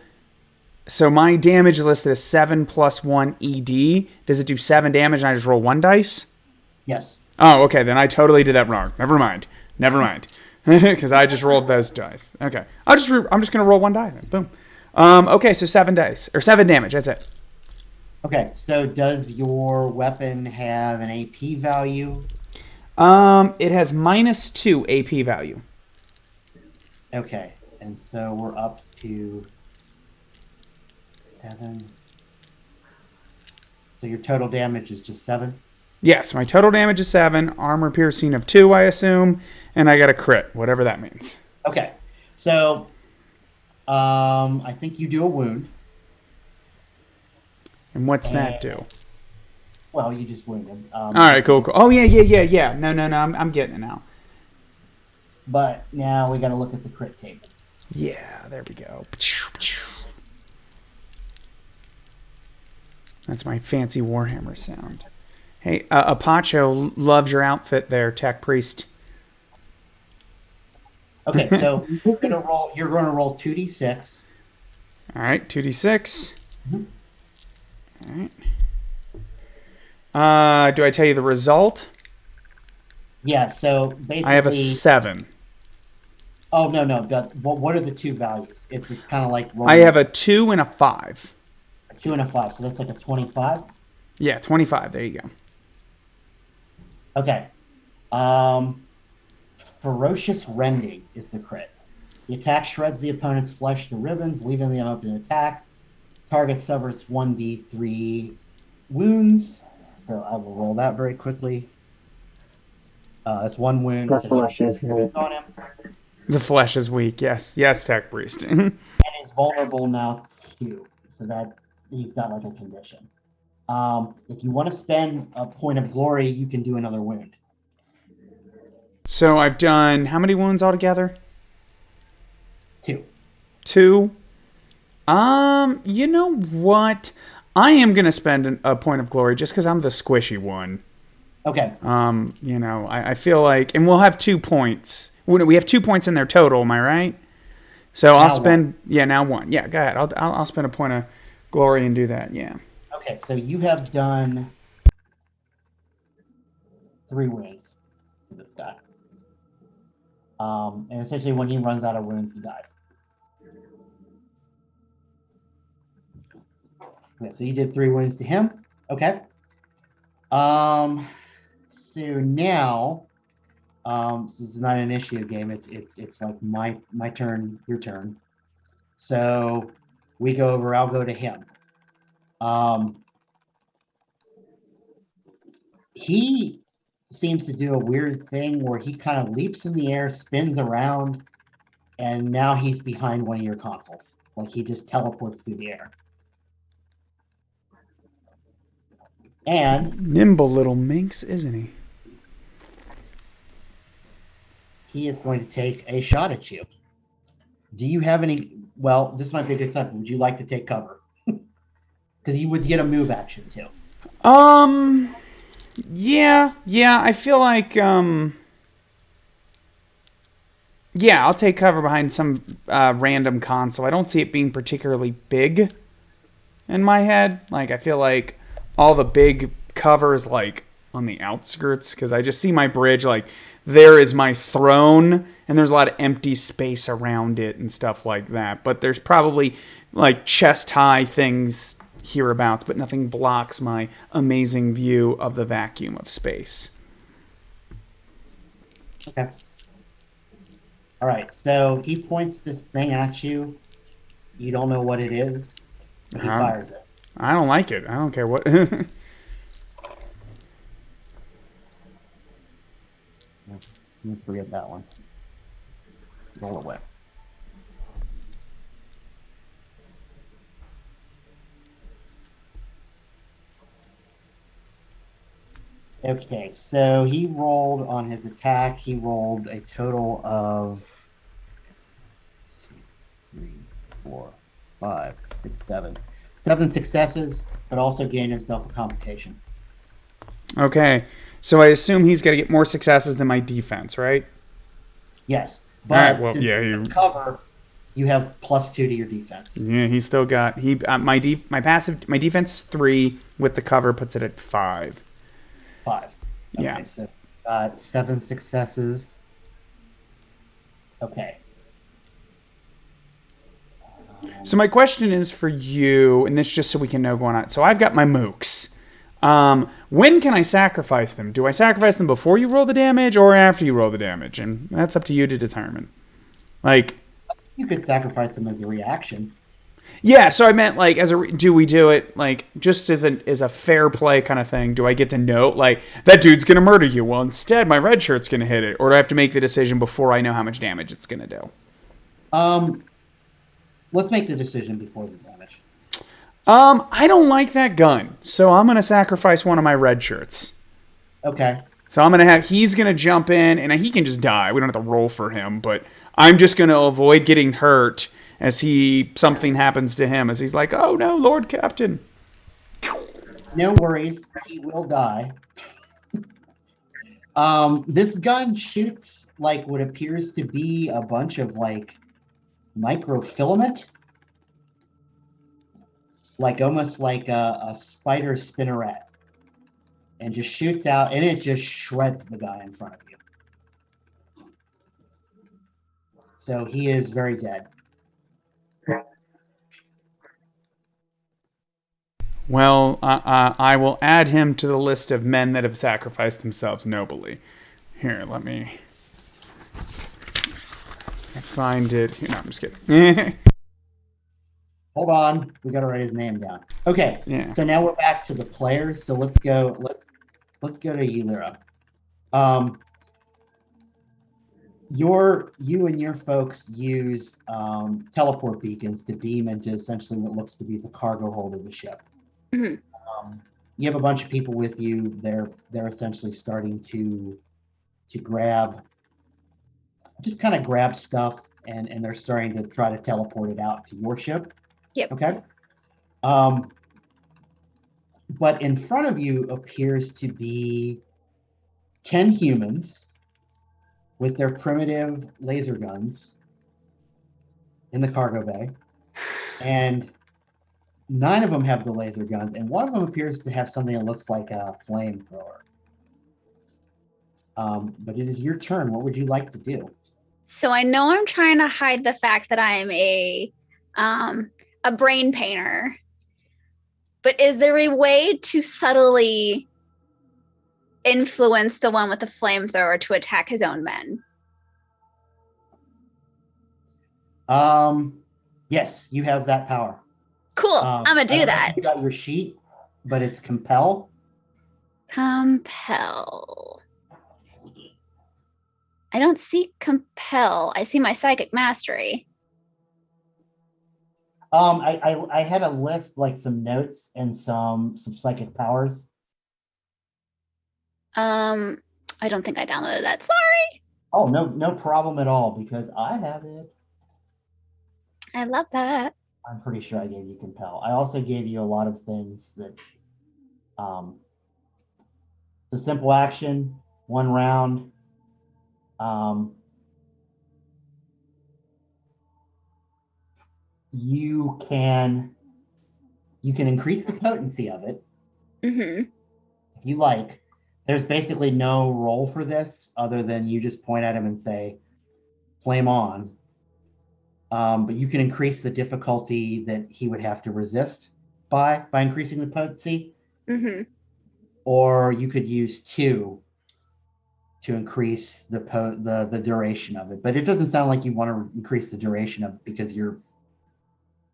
So my damage is listed as 7 plus 1 ED. Does it do 7 damage and I just roll 1 dice? Yes. Oh, okay. Then I totally did that wrong. Never mind. Because I just rolled those dice. Okay. I'm just gonna roll 1 die then. Boom. Okay. So 7 dice or 7 damage. That's it. Okay. So does your weapon have an AP value? It has -2 AP value. Okay. And so we're up to 7. So your total damage is just 7? Yes, my total damage is 7, armor piercing of 2, I assume, and I got a crit, whatever that means. Okay. So I think you do a wound. And what's that do? Well, you just wound him. All right, cool. Oh, yeah. No, I'm getting it now. But now we got to look at the crit table. Yeah, there we go. That's my fancy Warhammer sound. Hey, Apacho loves your outfit there, Tech Priest. Okay, so you're gonna roll 2d6. All right, 2d6. Mm-hmm. All right. Do I tell you the result? Yeah. So basically, I have a 7. Oh no. What are the 2 values? It's kind of like rolling I have a 2 and a 5. a 2 and a 5. So that's like a 25. Yeah, 25. There you go. Okay. Ferocious Rending is the crit. The attack shreds the opponent's flesh to ribbons, leaving them open to attack. Target suffers 1d3 wounds. So I will roll that very quickly. It's 1 wound. The So flesh is weak. on him. The flesh is weak. Yes, Tech Priest. And he's vulnerable now too. So that he's got like a condition. If you want to spend a point of glory, you can do another wound. So I've done how many wounds altogether? 2. 2. You know what? I am gonna spend a point of glory just because I'm the squishy one. Okay. I feel like, and we'll have 2 points. We have 2 points in there total. Am I right? So I'll spend. 1. Yeah, now 1. Yeah, go ahead. I'll spend a point of glory and do that. Yeah. Okay, so you have done 3 wounds to this guy. And essentially, when he runs out of wounds, he dies. Okay, so you did 3 wounds to him. Okay. So now, this is not an initiative game. It's like my turn, your turn. So we go over. I'll go to him. He seems to do a weird thing where he kind of leaps in the air, spins around, and now he's behind one of your consoles. Like he just teleports through the air. And Nimble little minx, isn't he? he is going to take a shot at you. Do you have any? Well, this might be a good time. Would you like to take cover? Because you would get a move action too. Yeah, I feel like, yeah, I'll take cover behind some random console. I don't see it being particularly big in my head. Like, I feel like all the big covers, like, on the outskirts, because I just see my bridge, like, there is my throne, and there's a lot of empty space around it and stuff like that. But there's probably, like, chest-high things hereabouts, but nothing blocks my amazing view of the vacuum of space. Okay. All right. So he points this thing at you. You don't know what it is. He fires it. I don't like it. I don't care what. Let me forget that one. Roll away. Okay, so he rolled on his attack. He rolled a total of 3, 4, 5, 6, 7. 7 successes, but also gained himself a complication. Okay, so I assume he's going to get more successes than my defense, right? Yes, but All right, well, since yeah, you cover, you have +2 to your defense. Yeah, he's still got my defense is 3 with the cover puts it at 5. 5. Okay, Yeah. so 7 successes. Okay. So my question is for you, and this just so we can know going on. So I've got my mooks. When can I sacrifice them? Do I sacrifice them before you roll the damage or after you roll the damage? And that's up to you to determine. Like, You could sacrifice them as a reaction. yeah, so I meant like do we do it like just as a fair play kind of thing? Do I get to note like that dude's gonna murder you? Well, instead my red shirt's gonna hit it, or do I have to make the decision before I know how much damage it's gonna do? Let's make the decision before the damage. I don't like that gun, so I'm gonna sacrifice one of my red shirts. Okay. So he's gonna jump in, and he can just die. We don't have to roll for him, but I'm just gonna avoid getting hurt as something happens to him, as he's like, oh no, Lord Captain. No worries, he will die. This gun shoots like what appears to be a bunch of like microfilament, like almost like a spider spinneret, and just shoots out, and it just shreds the guy in front of you. So he is very dead. Well, I will add him to the list of men that have sacrificed themselves nobly. Here, let me find it. No, I'm just kidding. Hold on, we gotta write his name down. Okay, Yeah. So now we're back to the players. So let's go to you, Lyra. You and your folks use teleport beacons to beam into essentially what looks to be the cargo hold of the ship. Mhm. You have a bunch of people with you. They're essentially starting to grab stuff, and they're starting to try to teleport it out to your ship. Yep. Okay. But in front of you appears to be 10 humans with their primitive laser guns in the cargo bay, and 9 of them have the laser guns, and one of them appears to have something that looks like a flamethrower. But it is your turn. What would you like to do? So I know I'm trying to hide the fact that I'm a brain painter. But is there a way to subtly influence the one with the flamethrower to attack his own men? Yes, you have that power. Cool. I'm gonna I do don't know that. if you got your sheet, but it's compel. Compel. I don't see compel. I see my psychic mastery. I had a list, like some notes and some psychic powers. I don't think I downloaded that. Sorry. Oh, no problem at all, because I have it. I love that. I'm pretty sure I gave you compel. I also gave you a lot of things that the simple action, 1 round. You can increase the potency of it. Mm-hmm. If you like. There's basically no role for this other than you just point at him and say, flame on. But you can increase the difficulty that he would have to resist by increasing the potency. Mm-hmm. Or you could use 2 to increase the duration of it. But it doesn't sound like you want to increase the duration of it because you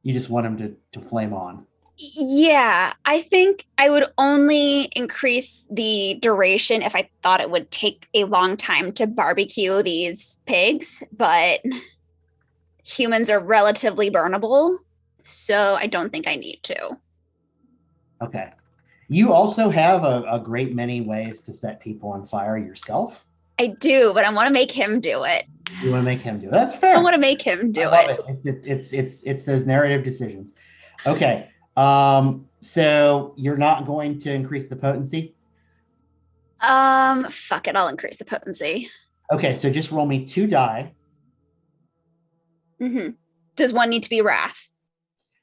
just want him to flame on. Yeah, I think I would only increase the duration if I thought it would take a long time to barbecue these pigs, but humans are relatively burnable, so I don't think I need to. Okay. You also have a great many ways to set people on fire yourself. I do, but I want to make him do it. You want to make him do it. That's fair. I want to make him do I love it. It's those narrative decisions. Okay. So you're not going to increase the potency? Fuck it, I'll increase the potency. Okay, so just roll me 2 die. Mm-hmm. Does one need to be wrath?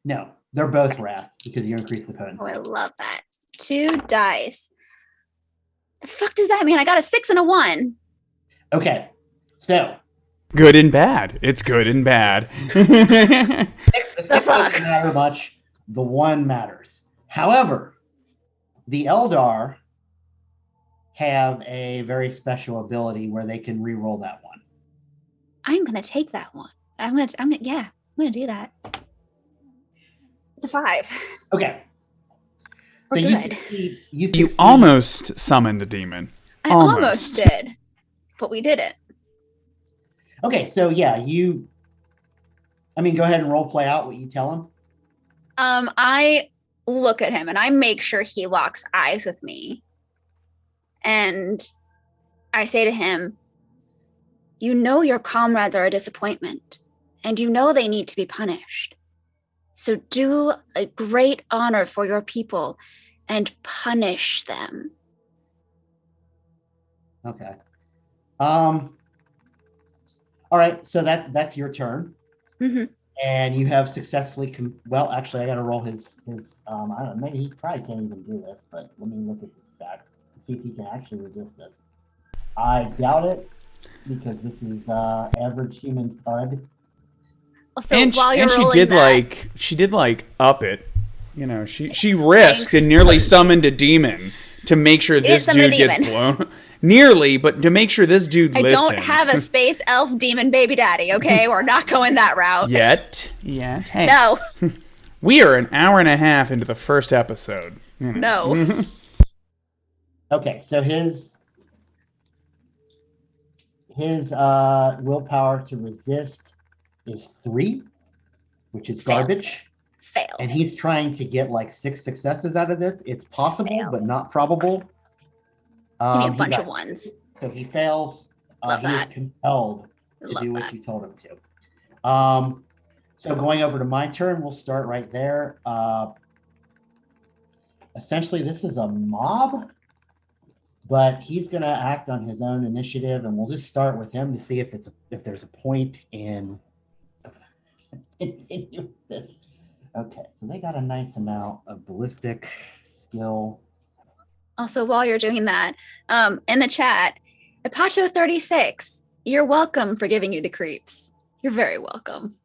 No, they're both wrath because you increased the potency. Oh, I love that. 2 dice. The fuck does that mean? I got a 6 and a 1. Okay, so Good and bad. It's good and bad. the 6 fuck? doesn't matter much. The 1 matters. However, the Eldar have a very special ability where they can re-roll that 1. I'm gonna take that one. I'm gonna do that. It's a 5. Okay. We're So good. You almost summoned a demon. I almost did, but we did it. Okay, so yeah, go ahead and role play out what you tell him. I look at him and I make sure he locks eyes with me. And I say to him, you know your comrades are a disappointment, and you know they need to be punished. So do a great honor for your people and punish them. Okay. All right, so that's your turn. Mm-hmm. And you have successfully well, actually I gotta roll his I don't know, maybe he probably can't even do this, but let me look at the stats and see if he can actually resist this. I doubt it, because this is average human thud. Also, And while you're she rolling did that, she did up it. You know, she risked and nearly summoned a demon to make sure this dude gets blown. Nearly, but to make sure this dude listens. I don't have a space elf demon baby daddy, okay? We're not going that route. Yet. Hey. No. We are an hour and a half into the first episode. You know. No. Okay, so his willpower to resist is 3, which is garbage. Fail. And he's trying to get like 6 successes out of this. It's possible, but not probable. Give me a bunch of 1s. So he fails. He is compelled to do what you told him to. So going over to my turn, we'll start right there. Essentially, this is a mob, but he's going to act on his own initiative, and we'll just start with him to see if there's a point in continue this. Okay, so they got a nice amount of ballistic skill. Also, while you're doing that, in the chat, Apacho 36 You're welcome for giving you the creeps. You're very welcome.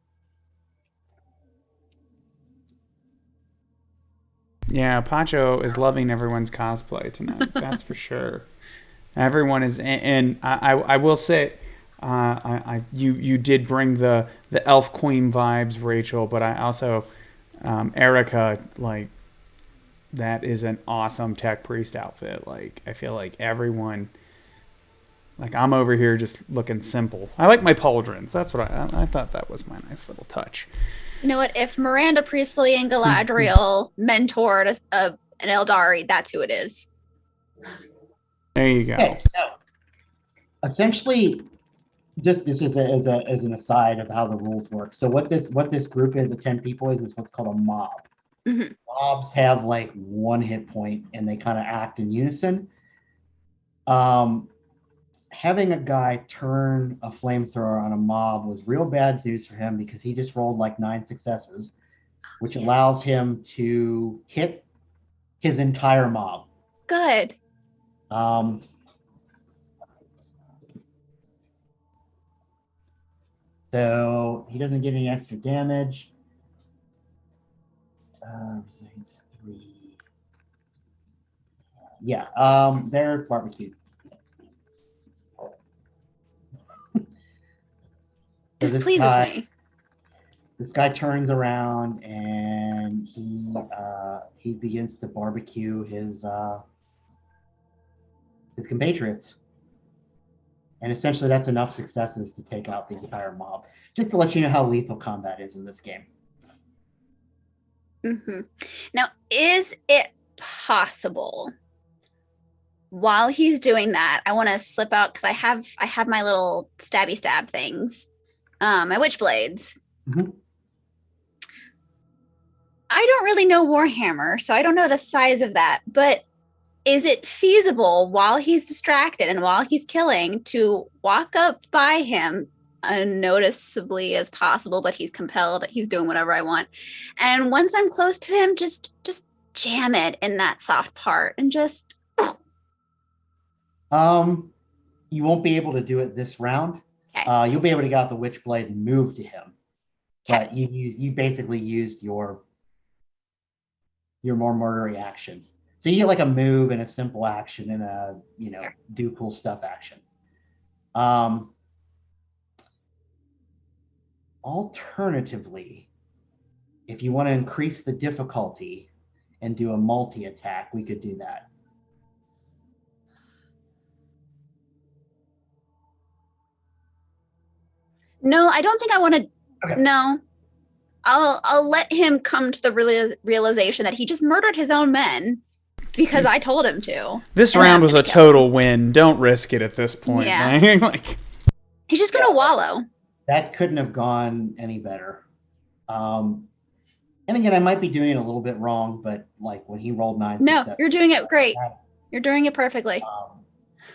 Yeah, Pacho is loving everyone's cosplay tonight. That's for sure. Everyone is, and I will say, you did bring the elf queen vibes, Rachel, but I also, Erica, like, that is an awesome tech priest outfit. Like, I feel like everyone, like, I'm over here just looking simple. I like my pauldrons. That's what I thought that was my nice little touch. You know what? If Miranda Priestley and Galadriel mentored an Eldari, that's who it is. There you go. Okay, so essentially, just this is as an aside of how the rules work. So what this group is of 10 people is what's called a mob. Mm-hmm. Mobs have like 1 hit point and they kind of act in unison. Having a guy turn a flamethrower on a mob was real bad news for him because he just rolled like 9 successes, which allows him to hit his entire mob. Good. So he doesn't get any extra damage. Yeah, they're barbecued. This pleases me. This guy turns around and he begins to barbecue his compatriots. And essentially that's enough successes to take out the entire mob. Just to let you know how lethal combat is in this game. Mm-hmm. Now, is it possible while he's doing that, I want to slip out because I have my little stabby stab things, my witch blades. Mm-hmm. I don't really know Warhammer, so I don't know the size of that, but is it feasible while he's distracted and while he's killing to walk up by him unnoticeably as possible, but he's compelled, he's doing whatever I want. And once I'm close to him, just jam it in that soft part and just. You won't be able to do it this round. Okay. You'll be able to get out the witchblade and move to him. Okay. But you basically used your more murdery action. So you get like a move and a simple action and a, do cool stuff action. Alternatively, if you want to increase the difficulty and do a multi-attack, we could do that. No, I don't think I want to. Okay. No, I'll let him come to the realization that he just murdered his own men because I told him to. This round was a total win. Don't risk it at this point. Yeah. Like, he's just gonna wallow. That couldn't have gone any better. And again, I might be doing it a little bit wrong, but like when he rolled 9. No, you're doing it great. You're doing it perfectly.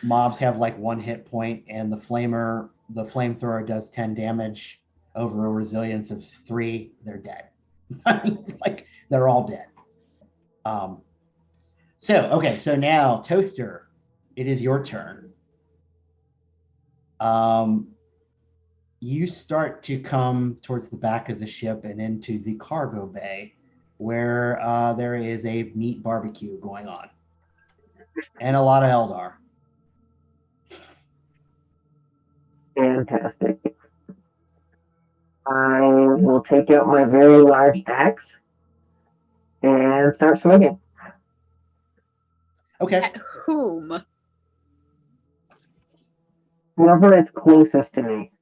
Mobs have like 1 hit point, and the flamethrower does 10 damage over a resilience of 3. They're dead. Like they're all dead. So now Toaster, it is your turn. You start to come towards the back of the ship and into the cargo bay where there is a meat barbecue going on and a lot of Eldar. Fantastic. I will take out my very large axe and start swinging. Okay. At whom? Whoever is closest to me.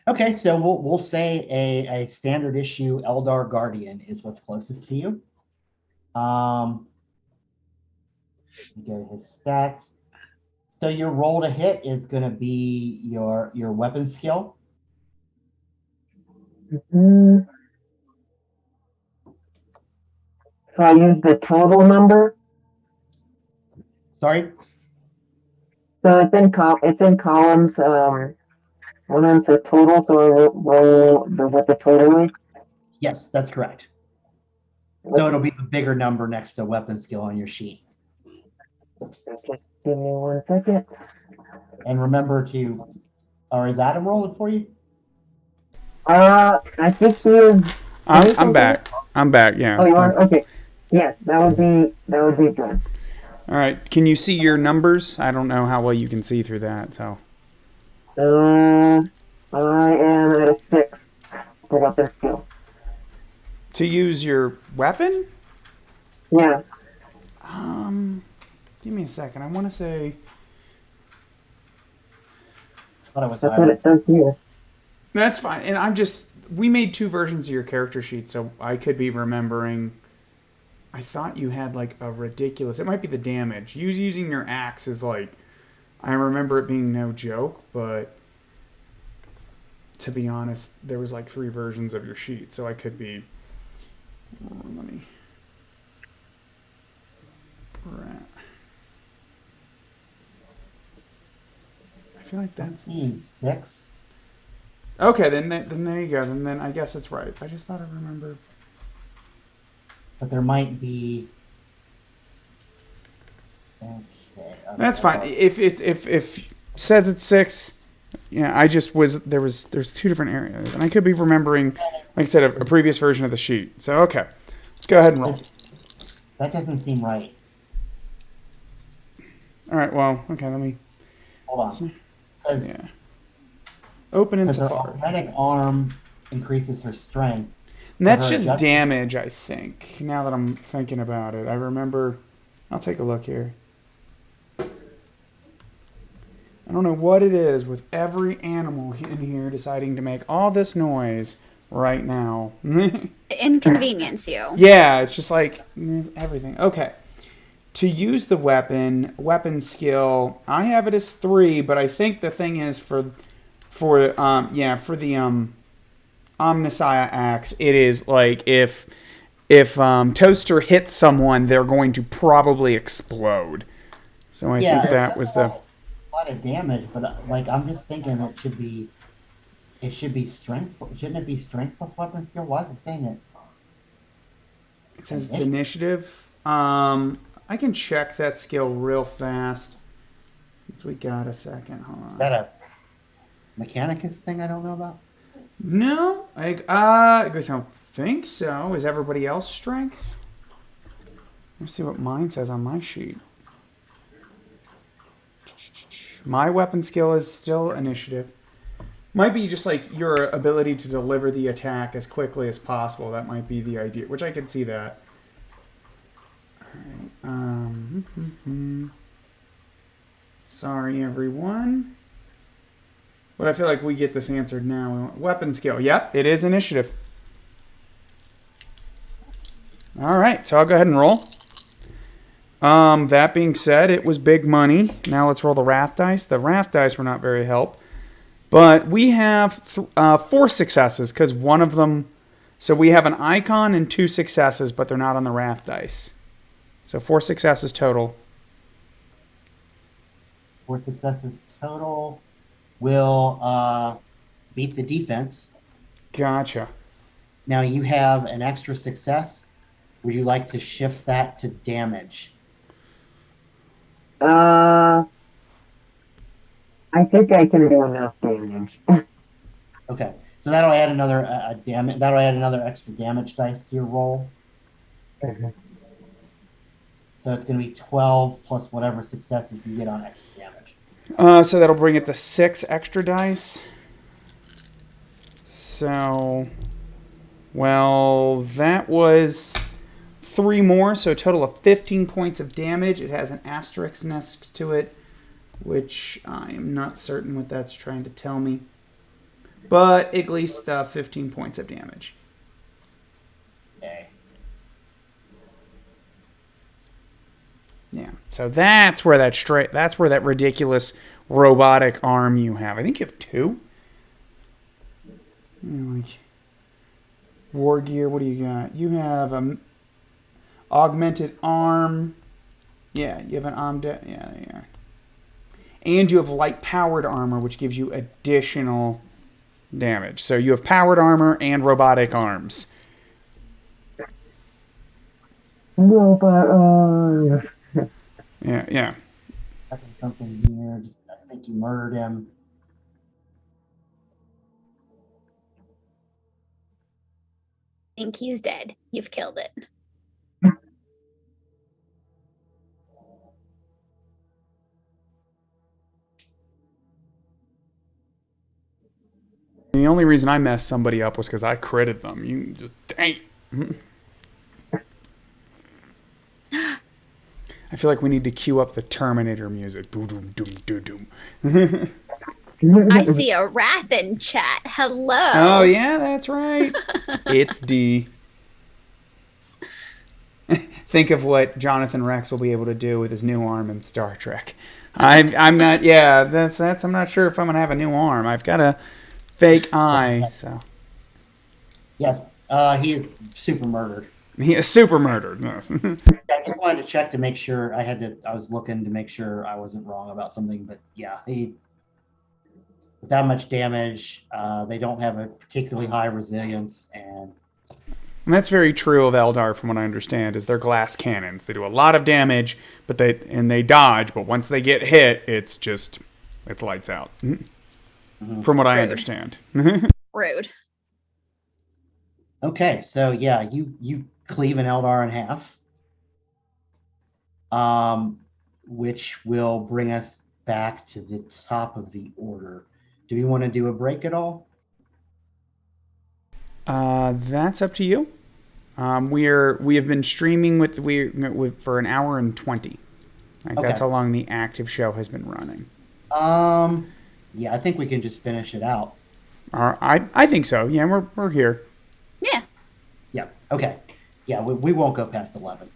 Okay, so we'll say a standard issue Eldar Guardian is what's closest to you. Get his stats. So your roll to hit is going to be your weapon skill. Mm-hmm. So I use the total number. Sorry. So it's in columns. One of them says total, so I roll what the total is. Yes, that's correct. So it'll be the bigger number next to weapon skill on your sheet. Okay, give me 1 second. And remember to Or is Adam rolling for you? I think he is. I'm back. I'm back. Yeah. Oh, you are? Okay. Yes, that would be good. All right. Can you see your numbers? I don't know how well you can see through that. So. I am at a 6 for weapon skill. To use your weapon? Yeah. Give me a second. I want to say. I thought it was That's what it says here. That's fine. And we made 2 versions of your character sheet, so I could be remembering. I thought you had like a ridiculous. It might be the damage. Using your axe is like. I remember it being no joke, but to be honest, there was like 3 versions of your sheet, so I could be. Let me. I feel like that's 6. okay. Then there you go. Then I guess it's right. I just thought I remember. But there might be. Okay. That's fine. If says it's 6, yeah. There's 2 different areas, and I could be remembering, like I said, a previous version of the sheet. So okay, let's go ahead and roll. That doesn't seem right. All right. Well, okay. Let me. Hold on. Yeah. Open in Because her Safari. magnetic arm increases her strength. And that's Her just adjust- damage, I think. Now that I'm thinking about it, I remember. I'll take a look here. I don't know what it is with every animal in here deciding to make all this noise right now. Inconvenience you. Yeah, it's just like everything. Okay. To use the weapon skill, I have it as 3, but I think the thing is for the Omnissiah axe, it is like if Toaster hits someone, they're going to probably explode. So I think that was the. A lot of damage, but like I'm just thinking it should be strength. Shouldn't it be strength plus weapon skill? Why is it saying it? It says it's initiative. I can check that skill real fast since we got a second. Hold on. Is that a Mechanicus thing I don't know about? No, I guess I don't think so. Is everybody else strength? Let's see what mine says on my sheet. My weapon skill is still initiative. Might be just like your ability to deliver the attack as quickly as possible. That might be the idea, which I could see that. All right. Sorry, everyone. But I feel like we get this answered now. Weapon skill. Yep, it is initiative. All right, so I'll go ahead and roll. That being said, it was big money. Now let's roll the wrath dice. The wrath dice were not very help. But we have 4 successes because one of them... So we have an icon and 2 successes, but they're not on the wrath dice. So 4 successes total. 4 successes total will beat the defense. Gotcha. Now you have an extra success. Would you like to shift that to damage? I think I can do enough damage. Okay, so that'll add another damage. That'll add another extra damage dice to your roll. Mhm. So it's going to be 12 plus whatever successes you get on extra damage. So that'll bring it to 6 extra dice. So, well, that was 3 more, so a total of 15 points of damage. It has an asterisk next to it, which I am not certain what that's trying to tell me. But at least 15 points of damage. Okay. Yeah, so that's where that ridiculous robotic arm you have. I think you have 2. Like war gear. What do you got? You have a augmented arm. Yeah, you have an yeah, there you are. And you have light powered armor, which gives you additional damage. So you have powered armor and robotic arms. Robot arms. Yeah. Something here. I think you murdered him. think he's dead. You've killed it. The only reason I messed somebody up was because I critted them. You just dang. I feel like we need to cue up the Terminator music. Boom, doom, doom, doom, doom. I see a wrath in chat. Hello. Oh yeah, that's right. It's D. Think of what Jonathan Rex will be able to do with his new arm in Star Trek. I'm not. Yeah, that's. I'm not sure if I'm gonna have a new arm. I've got a fake eye. So Yes, he is super murdered. he is super murdered. Yes. I just wanted to check to make sure I was looking to make sure I wasn't wrong about something, but yeah, with that much damage, they don't have a particularly high resilience, and that's very true of Eldar, from what I understand. Is they're glass cannons. They do a lot of damage, but they dodge. But once they get hit, it's lights out. From what I understand. Rude. okay, so yeah, you cleave an Eldar in half, which will bring us back to the top of the order. Do we want to do a break at all? That's up to you. We have been streaming with for an hour and 20. Like, Okay. That's how long the active show has been running. Yeah, I think we can just finish it out. I think so. Yeah, we're here. Yeah. Yeah. Okay. Yeah, we won't go past 11.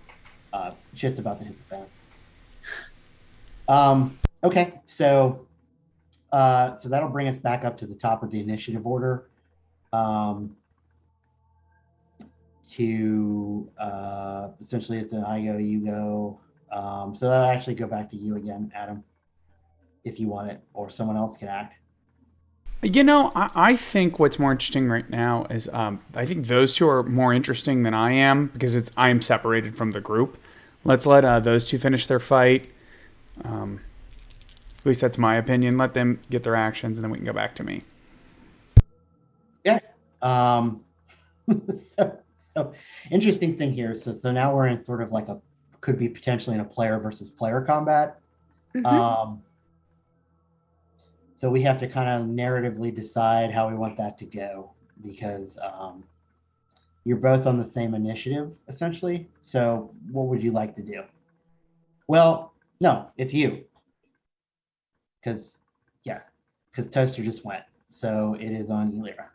Shit's about to hit the fan. Okay, so that'll bring us back up to the top of the initiative order. To essentially, it's an I go, you go. So that'll actually go back to you again, Adam, if you want it, or someone else can act. You know, I think what's more interesting right now is I think those two are more interesting than I am, because I am separated from the group. Let's let those two finish their fight. At least that's my opinion. Let them get their actions, and then we can go back to me. Yeah. So interesting thing here. So now we're in sort of like could be potentially in a player versus player combat. Mm-hmm. So we have to kind of narratively decide how we want that to go, because you're both on the same initiative, essentially. So what would you like to do? Well, no, it's you. Because Toaster just went. So it is on Elira.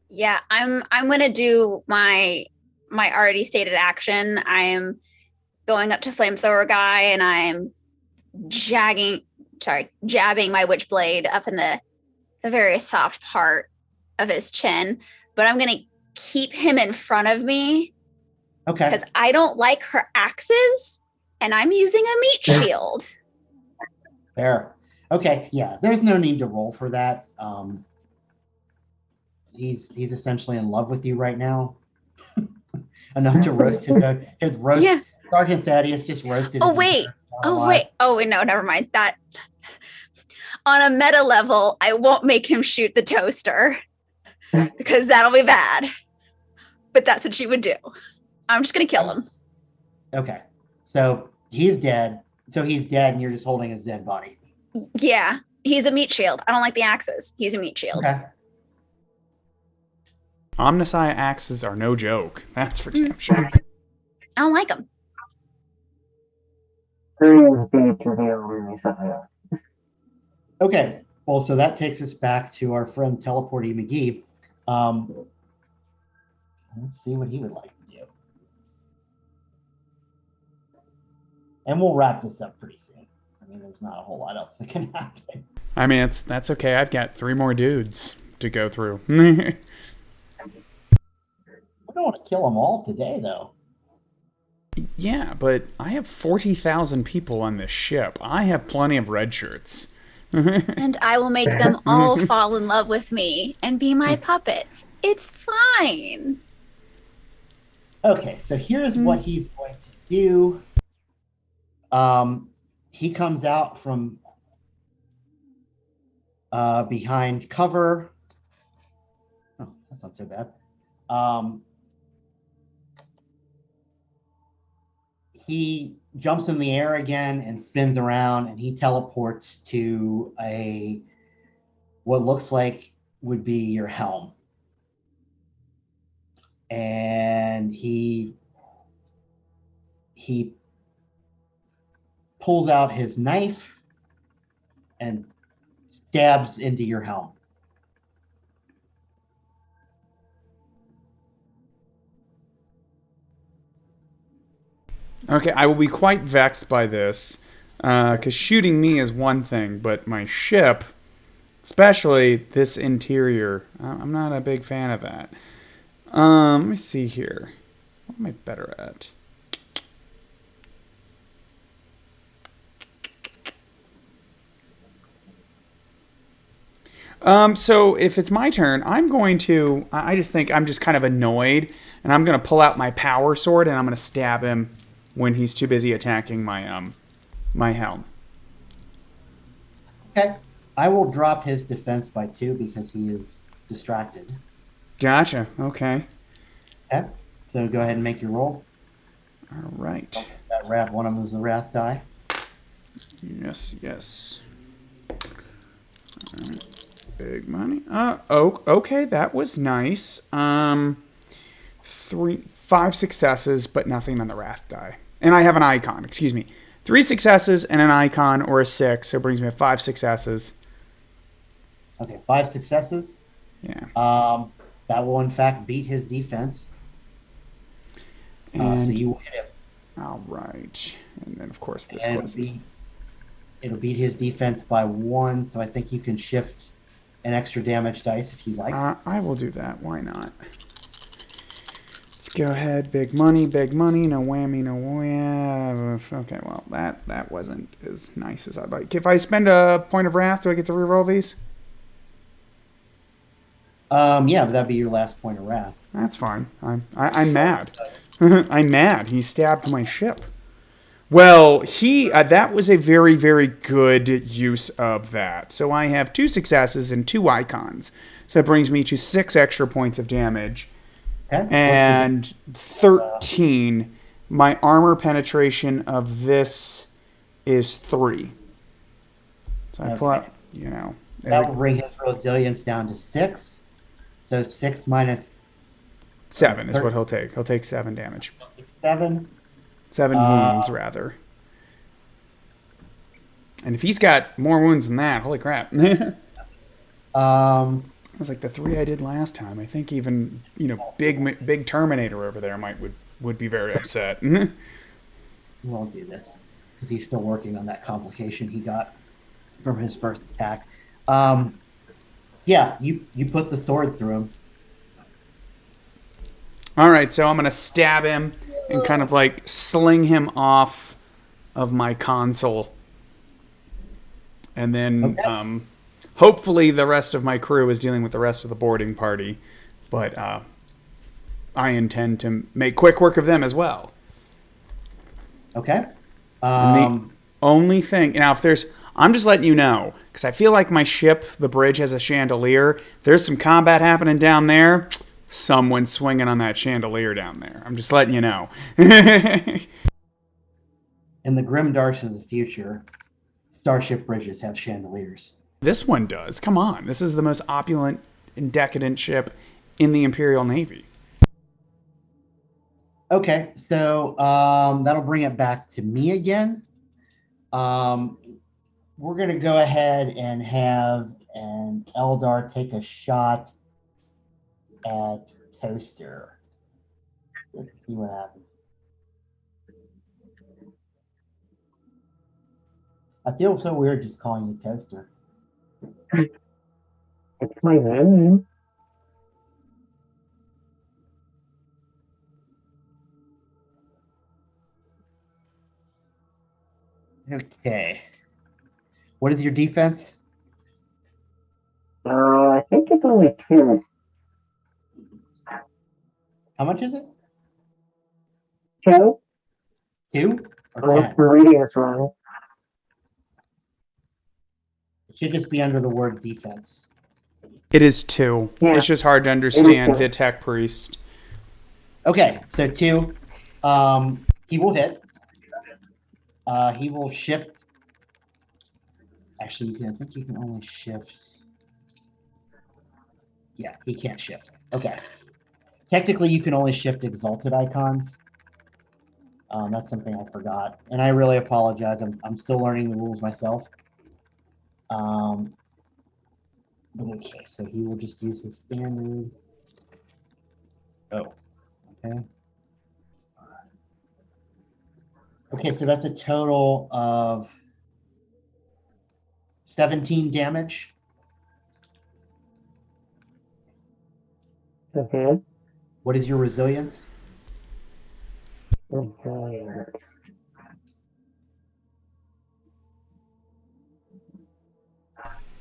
Yeah, I'm gonna do my already stated action. I am going up to flamethrower guy, and I'm jabbing my witchblade up in the very soft part of his chin. But I'm gonna keep him in front of me. Okay. Because I don't like her axes, and I'm using a meat shield. Fair. Okay, yeah, there's no need to roll for that. He's essentially in love with you right now. Enough to roast his roast. Yeah. Sergeant Thaddeus just roasted. Oh wait. Oh wait, no, never mind. That on a meta level, I won't make him shoot the toaster because that'll be bad. But that's what she would do. I'm just gonna kill him. Okay. So he's dead. So he's dead, and you're just holding his dead body. Yeah. He's a meat shield. I don't like the axes. He's a meat shield. Okay. Omnissiah axes are no joke. That's for damn sure. I don't like them. Okay. Well, so that takes us back to our friend Teleporty McGee. Let's see what he would like to do. And we'll wrap this up pretty soon. I mean, there's not a whole lot else that can happen. I mean, that's okay. I've got 3 more dudes to go through. I don't want to kill them all today, though. Yeah, but I have 40,000 people on this ship. I have plenty of red shirts. And I will make them all fall in love with me and be my puppets. It's fine. Okay, so here's what he's going to do. He comes out from behind cover. Oh, that's not so bad. he jumps in the air again and spins around, and he teleports to what looks like would be your helm. And he pulls out his knife and stabs into your helm. Okay, I will be quite vexed by this, because shooting me is one thing, but my ship, especially this interior, I'm not a big fan of that. Let me see here. What am I better at? So if it's my turn, I'm going to, I just think I'm just kind of annoyed, and I'm going to pull out my power sword, and I'm going to stab him when he's too busy attacking my my helm. Okay. I will drop his defense by 2 because he is distracted. Gotcha. Okay. Okay. So go ahead and make your roll. All right. That wrath, one of them is the wrath die. Yes, yes. All right. Big money. Okay, that was nice. 5 successes, but nothing on the wrath die. And I have an icon, excuse me. 3 successes and an icon, or a 6, so it brings me to 5 successes. Okay, 5 successes. Yeah. That will in fact beat his defense. And so you will hit him. all right. And then of course this And goes. it'll beat his defense by 1, so I think you can shift an extra damage dice if you like. I will do that. Why not? Let's go ahead. Big money, no whammy, no whammy. Okay, well, that wasn't as nice as I'd like. If I spend a point of wrath, do I get to reroll these? Yeah, but that'd be your last point of wrath. That's fine. I'm mad. I'm mad. He stabbed my ship. Well, that was a very, very good use of that. So I have 2 successes and 2 icons. So that brings me to 6 extra points of damage. Okay. And 13. My armor penetration of this is 3. So I pull out, that will bring his resilience down to 6. So 6 minus 7 is what he'll take. He'll take 7 damage. 7. 7 wounds, rather. And if he's got more wounds than that, holy crap. It was like the 3 I did last time. I think even, big Terminator over there would be very upset. We won't do this because he's still working on that complication he got from his first attack. Yeah, you put the sword through him. All right, so I'm going to stab him and kind of like sling him off of my console. And then hopefully the rest of my crew is dealing with the rest of the boarding party. But I intend to make quick work of them as well. Okay. And the only thing... Now, I'm just letting you know, because I feel like my ship, the bridge, has a chandelier. There's some combat happening down there. Someone's swinging on that chandelier down there. I'm just letting you know. In the grim darks of the future, starship bridges have chandeliers. This one does. Come on. This is the most opulent and decadent ship in the Imperial Navy. Okay, so that'll bring it back to me again. We're going to go ahead and have an Eldar take a shot at Toaster. Let's see what happens. I feel so weird just calling you Toaster. It's my name. Okay. What is your defense? I think it's only 2. How much is it? 2? 2 or Unless 10? we're reading this wrong. It should just be under the word defense. It is 2. Yeah. It's just hard to understand the tech priest. Okay, so 2. He will hit. He will shift. Actually, I think you can only shift. Yeah, he can't shift. Okay. Technically, you can only shift exalted icons. That's something I forgot, and I really apologize. I'm still learning the rules myself. But okay, so he will just use his standard. Oh, okay. Okay, so that's a total of 17 damage. Okay. What is your resilience? Okay.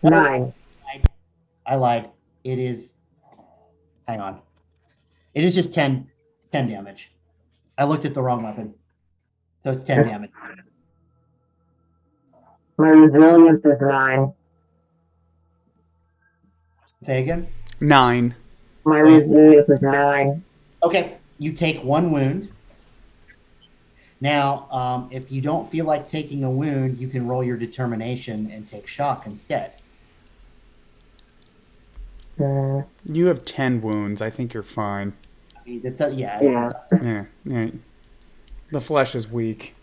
9. I lied. It is, hang on. It is just 10 damage. I looked at the wrong weapon. So it's 10 damage. My resilience is 9. Say again? 9. My resilience is 9. Okay, you take 1 wound. Now, if you don't feel like taking a wound, you can roll your determination and take shock instead. You have 10 wounds. I think you're fine. I mean, Yeah. Yeah. The flesh is weak.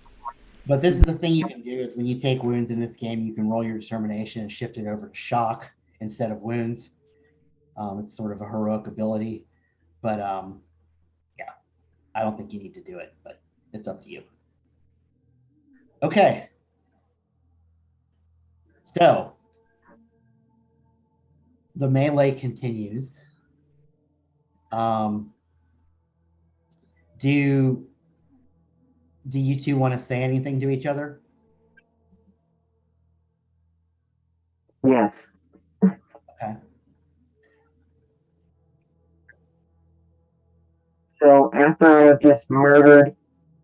But this is the thing you can do is when you take wounds in this game, you can roll your determination and shift it over to shock instead of wounds. It's sort of a heroic ability. But yeah, I don't think you need to do it, but it's up to you. Okay. So the melee continues. Do you two want to say anything to each other? Yes. Okay. So after I've just murdered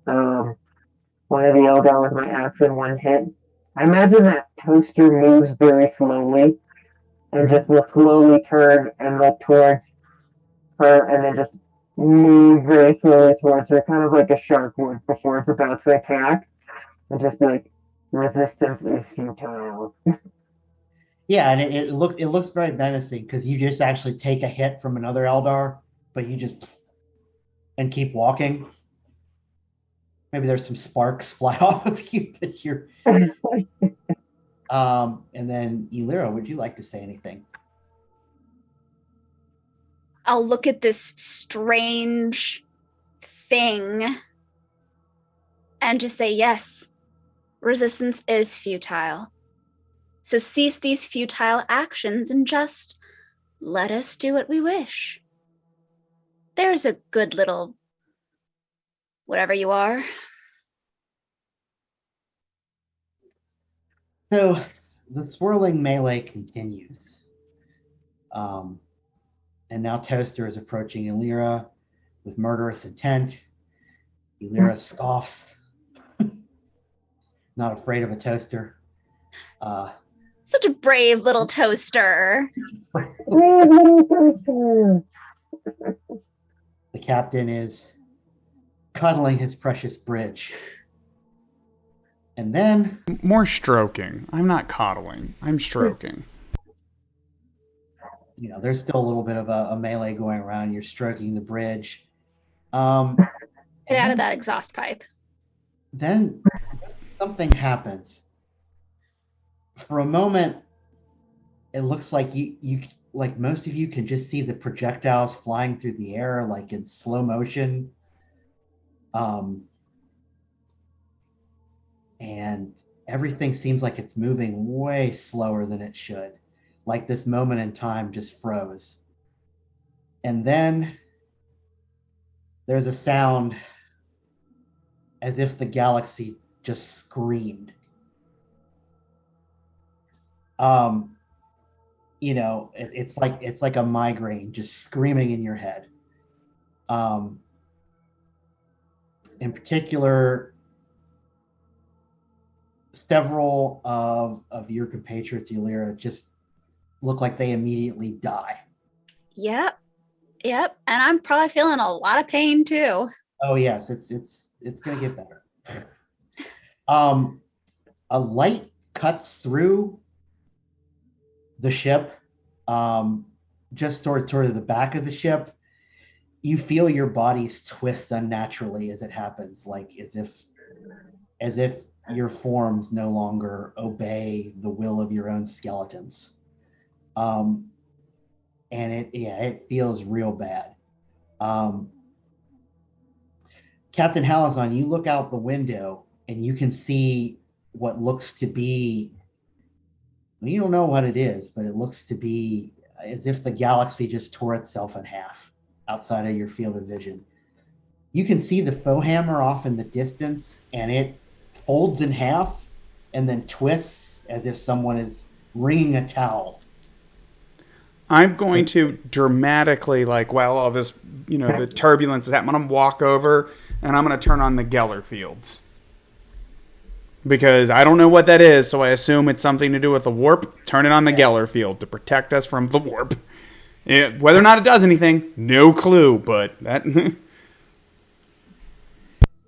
one of the Eldar with my axe in one hit, I imagine that toaster moves very slowly and just will slowly turn and look towards her and then just move very slowly towards her, kind of like a shark would before it's about to attack. And just be like, resistance is futile. Yeah, and it looks very menacing because you just actually take a hit from another Eldar, but you just and keep walking. Maybe there's some sparks fly off of you, but you're and then Elira, would you like to say anything? I'll look at this strange thing and just say, yes, resistance is futile. So cease these futile actions and just let us do what we wish. There's a good little whatever you are. So the swirling melee continues. And now Toaster is approaching Elira with murderous intent. Elira scoffs, not afraid of a toaster. Such a brave little toaster. The captain is cuddling his precious bridge. And then... More stroking. I'm not coddling. I'm stroking. You know, there's still a little bit of a melee going around. You're stroking the bridge. Get out of that exhaust pipe. Then something happens. For a moment, it looks like you like most of you can just see the projectiles flying through the air like in slow motion. And everything seems like it's moving way slower than it should. Like this moment in time just froze. And then there's a sound as if the galaxy just screamed. You know, it's like a migraine just screaming in your head. In particular, several of your compatriots, Elira, just look like they immediately die. Yep. And I'm probably feeling a lot of pain too. Oh yes, it's gonna get better. A light cuts through the ship, just toward the back of the ship. You feel your bodies twist unnaturally as it happens, like as if your forms no longer obey the will of your own skeletons. And it feels real bad. Captain Halazon, you look out the window and you can see what looks to be, you don't know what it is, but it looks to be as if the galaxy just tore itself in half outside of your field of vision. You can see the foehammer off in the distance, and it folds in half and then twists as if someone is wringing a towel. I'm going to dramatically, like, while all this, the turbulence is happening, I'm going to walk over and I'm going to turn on the Geller fields. Because I don't know what that is, so I assume it's something to do with the warp. Turn it on the Geller field to protect us from the warp. Whether or not it does anything, no clue, but that...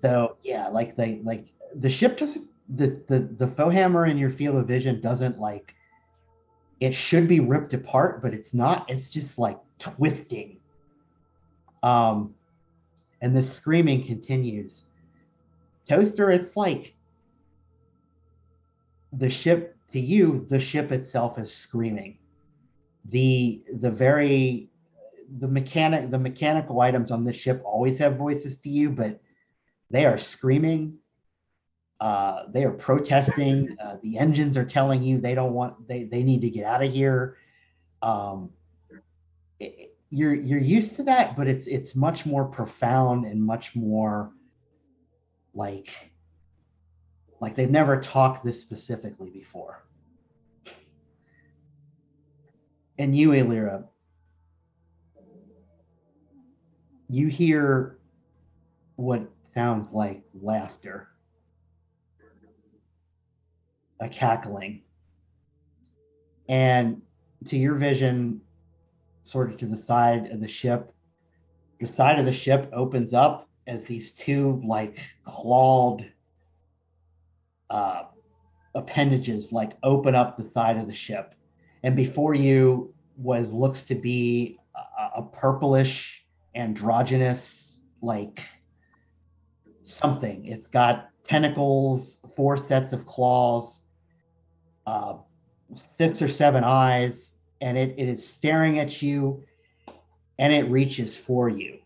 So, yeah, like the ship doesn't... The foehammer in your field of vision doesn't, like... It should be ripped apart, but it's not. It's just, like, twisting. And the screaming continues. Toaster, it's like... The ship, to you, the ship itself is screaming. The mechanical items on this ship always have voices to you, but they are screaming. They are protesting. The engines are telling you they need to get out of here. You're used to that, but it's much more profound and much more like they've never talked this specifically before. And you, Elira, you hear what sounds like laughter, a cackling. And to your vision, sort of to the side of the ship opens up as these two, like, clawed appendages, like, open up the side of the ship, and before you looks to be a purplish androgynous, like, something. It's got tentacles, 4 sets of claws, 6 or 7 eyes, and it is staring at you, and it reaches for you.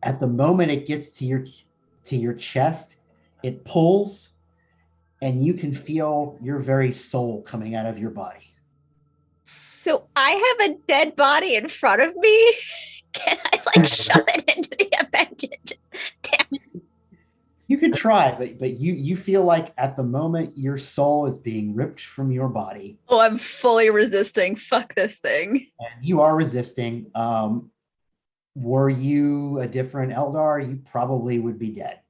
At the moment it gets to your chest, it pulls, and you can feel your very soul coming out of your body. So I have a dead body in front of me? Can I, like, shove it into the appendages? Damn. You could try, but you feel like at the moment your soul is being ripped from your body. Oh, I'm fully resisting. Fuck this thing. And you are resisting. Were you a different Eldar, you probably would be dead.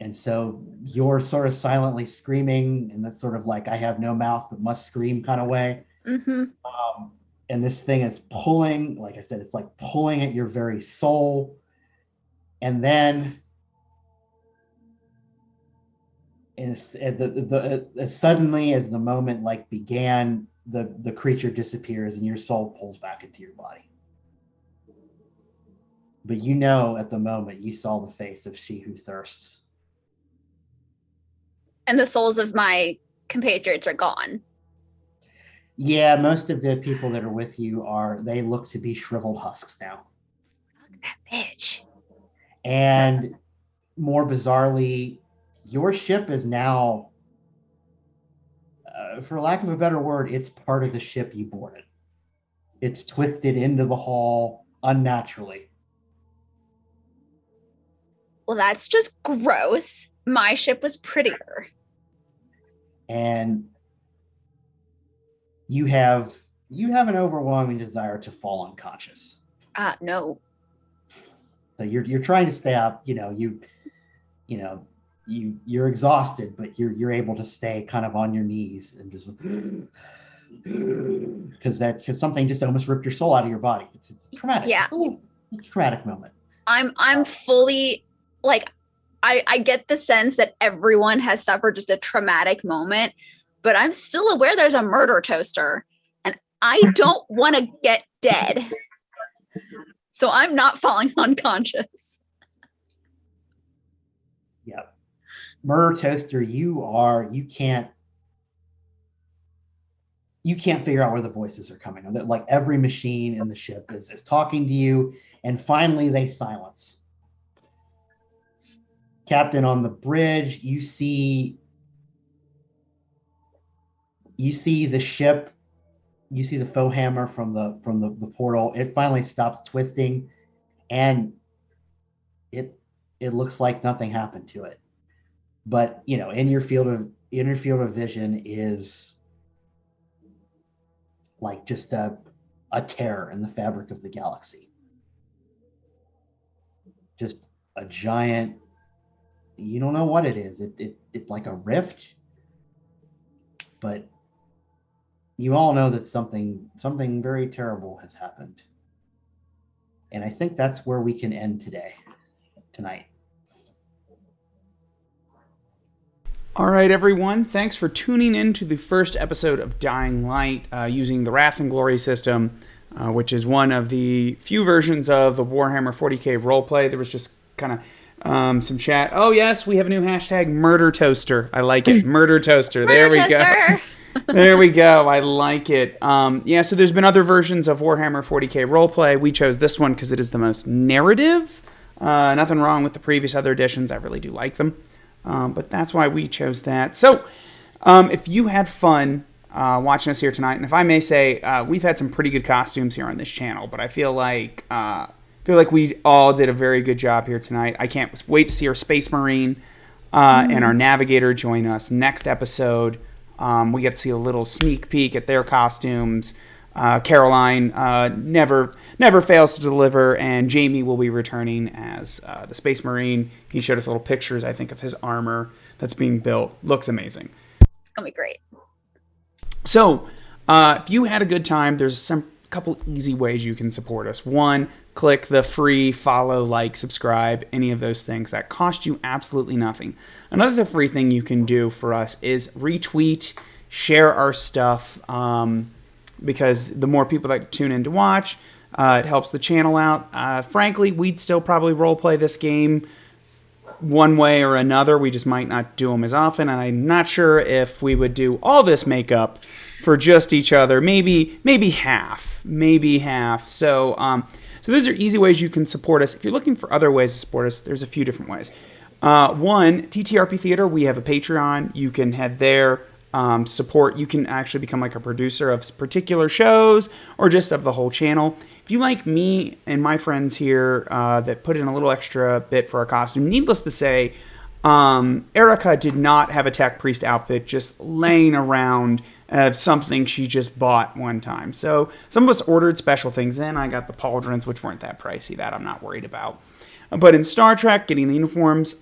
And so you're sort of silently screaming, and that's sort of like I have no mouth but must scream kind of way. Mm-hmm. And this thing is pulling, like I said, it's like pulling at your very soul. And then as suddenly as the moment, like, began, the creature disappears and your soul pulls back into your body. But you know at the moment you saw the face of She Who Thirsts. And the souls of my compatriots are gone. Yeah, most of the people that are with you they look to be shriveled husks now. Fuck that bitch. And more bizarrely, your ship is now, for lack of a better word, it's part of the ship you boarded. It's twisted into the hull unnaturally. Well, that's just gross. My ship was prettier. And you have an overwhelming desire to fall unconscious. No. So you're trying to stay up. You're exhausted, but you're able to stay kind of on your knees and just because something just almost ripped your soul out of your body. It's traumatic. Yeah. It's a traumatic moment. I'm fully, like, I get the sense that everyone has suffered just a traumatic moment, but I'm still aware there's a murder toaster and I don't want to get dead. So I'm not falling unconscious. Yep. Murder toaster, you can't figure out where the voices are coming. Like every machine in the ship is talking to you, and finally they silence. Captain, on the bridge, you see the ship, you see the WARHAMMER from the portal. It finally stops twisting, and it looks like nothing happened to it. But in your field of vision is like just a tear in the fabric of the galaxy. Just a giant, you don't know what it is. It's like a rift, but you all know that something very terrible has happened. And I think that's where we can end tonight. All right, everyone. Thanks for tuning in to the first episode of Dying Light using the Wrath and Glory system, which is one of the few versions of the Warhammer 40k roleplay. There was just kind of some chat. Oh, yes, we have a new hashtag, Murder Toaster. I like it. Murder Toaster. There we go. There we go. I like it. So there's been other versions of Warhammer 40k roleplay. We chose this one because it is the most narrative. Nothing wrong with the previous other editions. I really do like them. But that's why we chose that. So, if you had fun watching us here tonight, and if I may say, we've had some pretty good costumes here on this channel, but I feel like we all did a very good job here tonight. I can't wait to see our Space Marine and our Navigator join us next episode. We get to see a little sneak peek at their costumes. Caroline never fails to deliver, and Jamie will be returning as the Space Marine. He showed us little pictures, I think, of his armor that's being built. Looks amazing. It's gonna be great. So, if you had a good time, there's couple easy ways you can support us. One, click the free follow, like, subscribe, any of those things. That cost you absolutely nothing. Another free thing you can do for us is retweet, share our stuff, because the more people that tune in to watch, it helps the channel out. Frankly, we'd still probably roleplay this game one way or another. We just might not do them as often, and I'm not sure if we would do all this makeup for just each other. Maybe half. So those are easy ways you can support us. If you're looking for other ways to support us, there's a few different ways. One, TTRP Theater, we have a Patreon. You can head there. Support. You can actually become like a producer of particular shows or just of the whole channel. If you like me and my friends here that put in a little extra bit for our costume, needless to say, Erica did not have a tech priest outfit just laying around of something she just bought one time. So some of us ordered special things in. I got the pauldrons, which weren't that pricey. That I'm not worried about. But in Star Trek, getting the uniforms,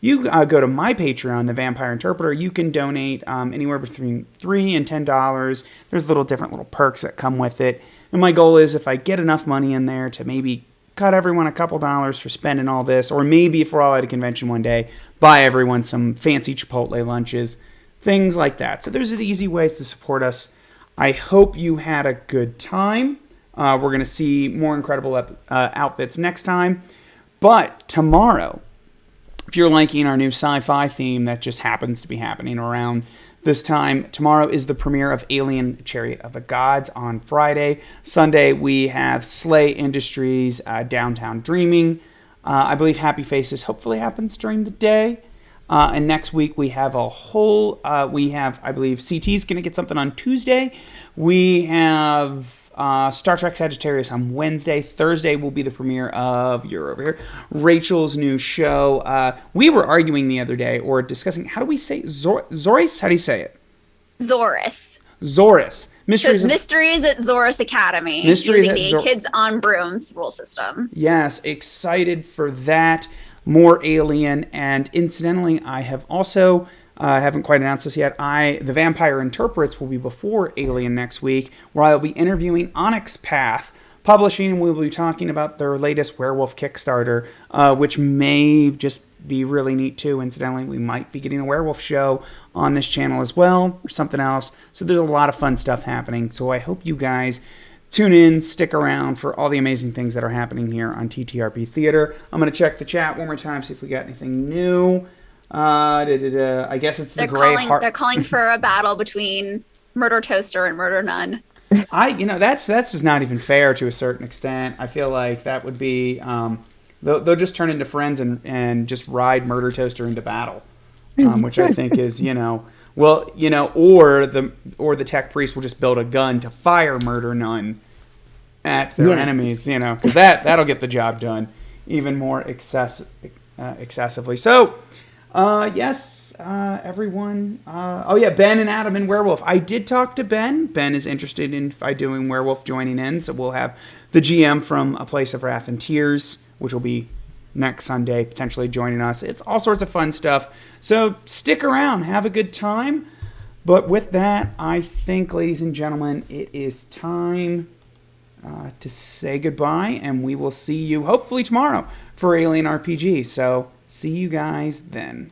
you go to my Patreon, the Vampire Interpreter. You can donate anywhere between $3 and $10. There's different little perks that come with it. And my goal is if I get enough money in there to maybe cut everyone a couple dollars for spending all this, or maybe if we're all at a convention one day, buy everyone some fancy Chipotle lunches, things like that. So those are the easy ways to support us. I hope you had a good time. We're going to see more incredible outfits next time. But tomorrow, if you're liking our new sci-fi theme that just happens to be happening around this time, tomorrow is the premiere of Alien Chariot of the Gods on Friday. Sunday, we have Slay Industries, Downtown Dreaming. I believe Happy Faces hopefully happens during the day. And next week, we have I believe CT's going to get something on Tuesday. We have Star Trek Sagittarius on Wednesday. Thursday will be the premiere of, you're over here, Rachel's new show. We were arguing the other day, or discussing, how do we say Zoris? How do you say it? Zoris. Mysteries at Zoris Academy. Mysteries using the Kids on Brooms rule system. Yes, excited for that. More Alien. And incidentally, I have also... I haven't quite announced this yet. The Vampire Interprets will be before Alien next week, where I'll be interviewing Onyx Path, Publishing, and we'll be talking about their latest werewolf Kickstarter, which may just be really neat too. Incidentally, we might be getting a werewolf show on this channel as well, or something else. So there's a lot of fun stuff happening. So I hope you guys tune in, stick around for all the amazing things that are happening here on TTRP Theater. I'm going to check the chat one more time, see if we got anything new. I guess it's the Gray Heart. They're calling for a battle between Murder Toaster and Murder Nun. That's just not even fair to a certain extent. I feel like that would be they'll just turn into friends and just ride Murder Toaster into battle, which I think is or the tech priest will just build a gun to fire Murder Nun at their enemies, because that'll get the job done even more excessively. So. Everyone. Ben and Adam in Werewolf. I did talk to Ben. Ben is interested in doing Werewolf joining in, so we'll have the GM from A Place of Wrath and Tears, which will be next Sunday, potentially joining us. It's all sorts of fun stuff. So stick around, have a good time. But with that, I think, ladies and gentlemen, it is time to say goodbye, and we will see you hopefully tomorrow for Alien RPG. So see you guys then.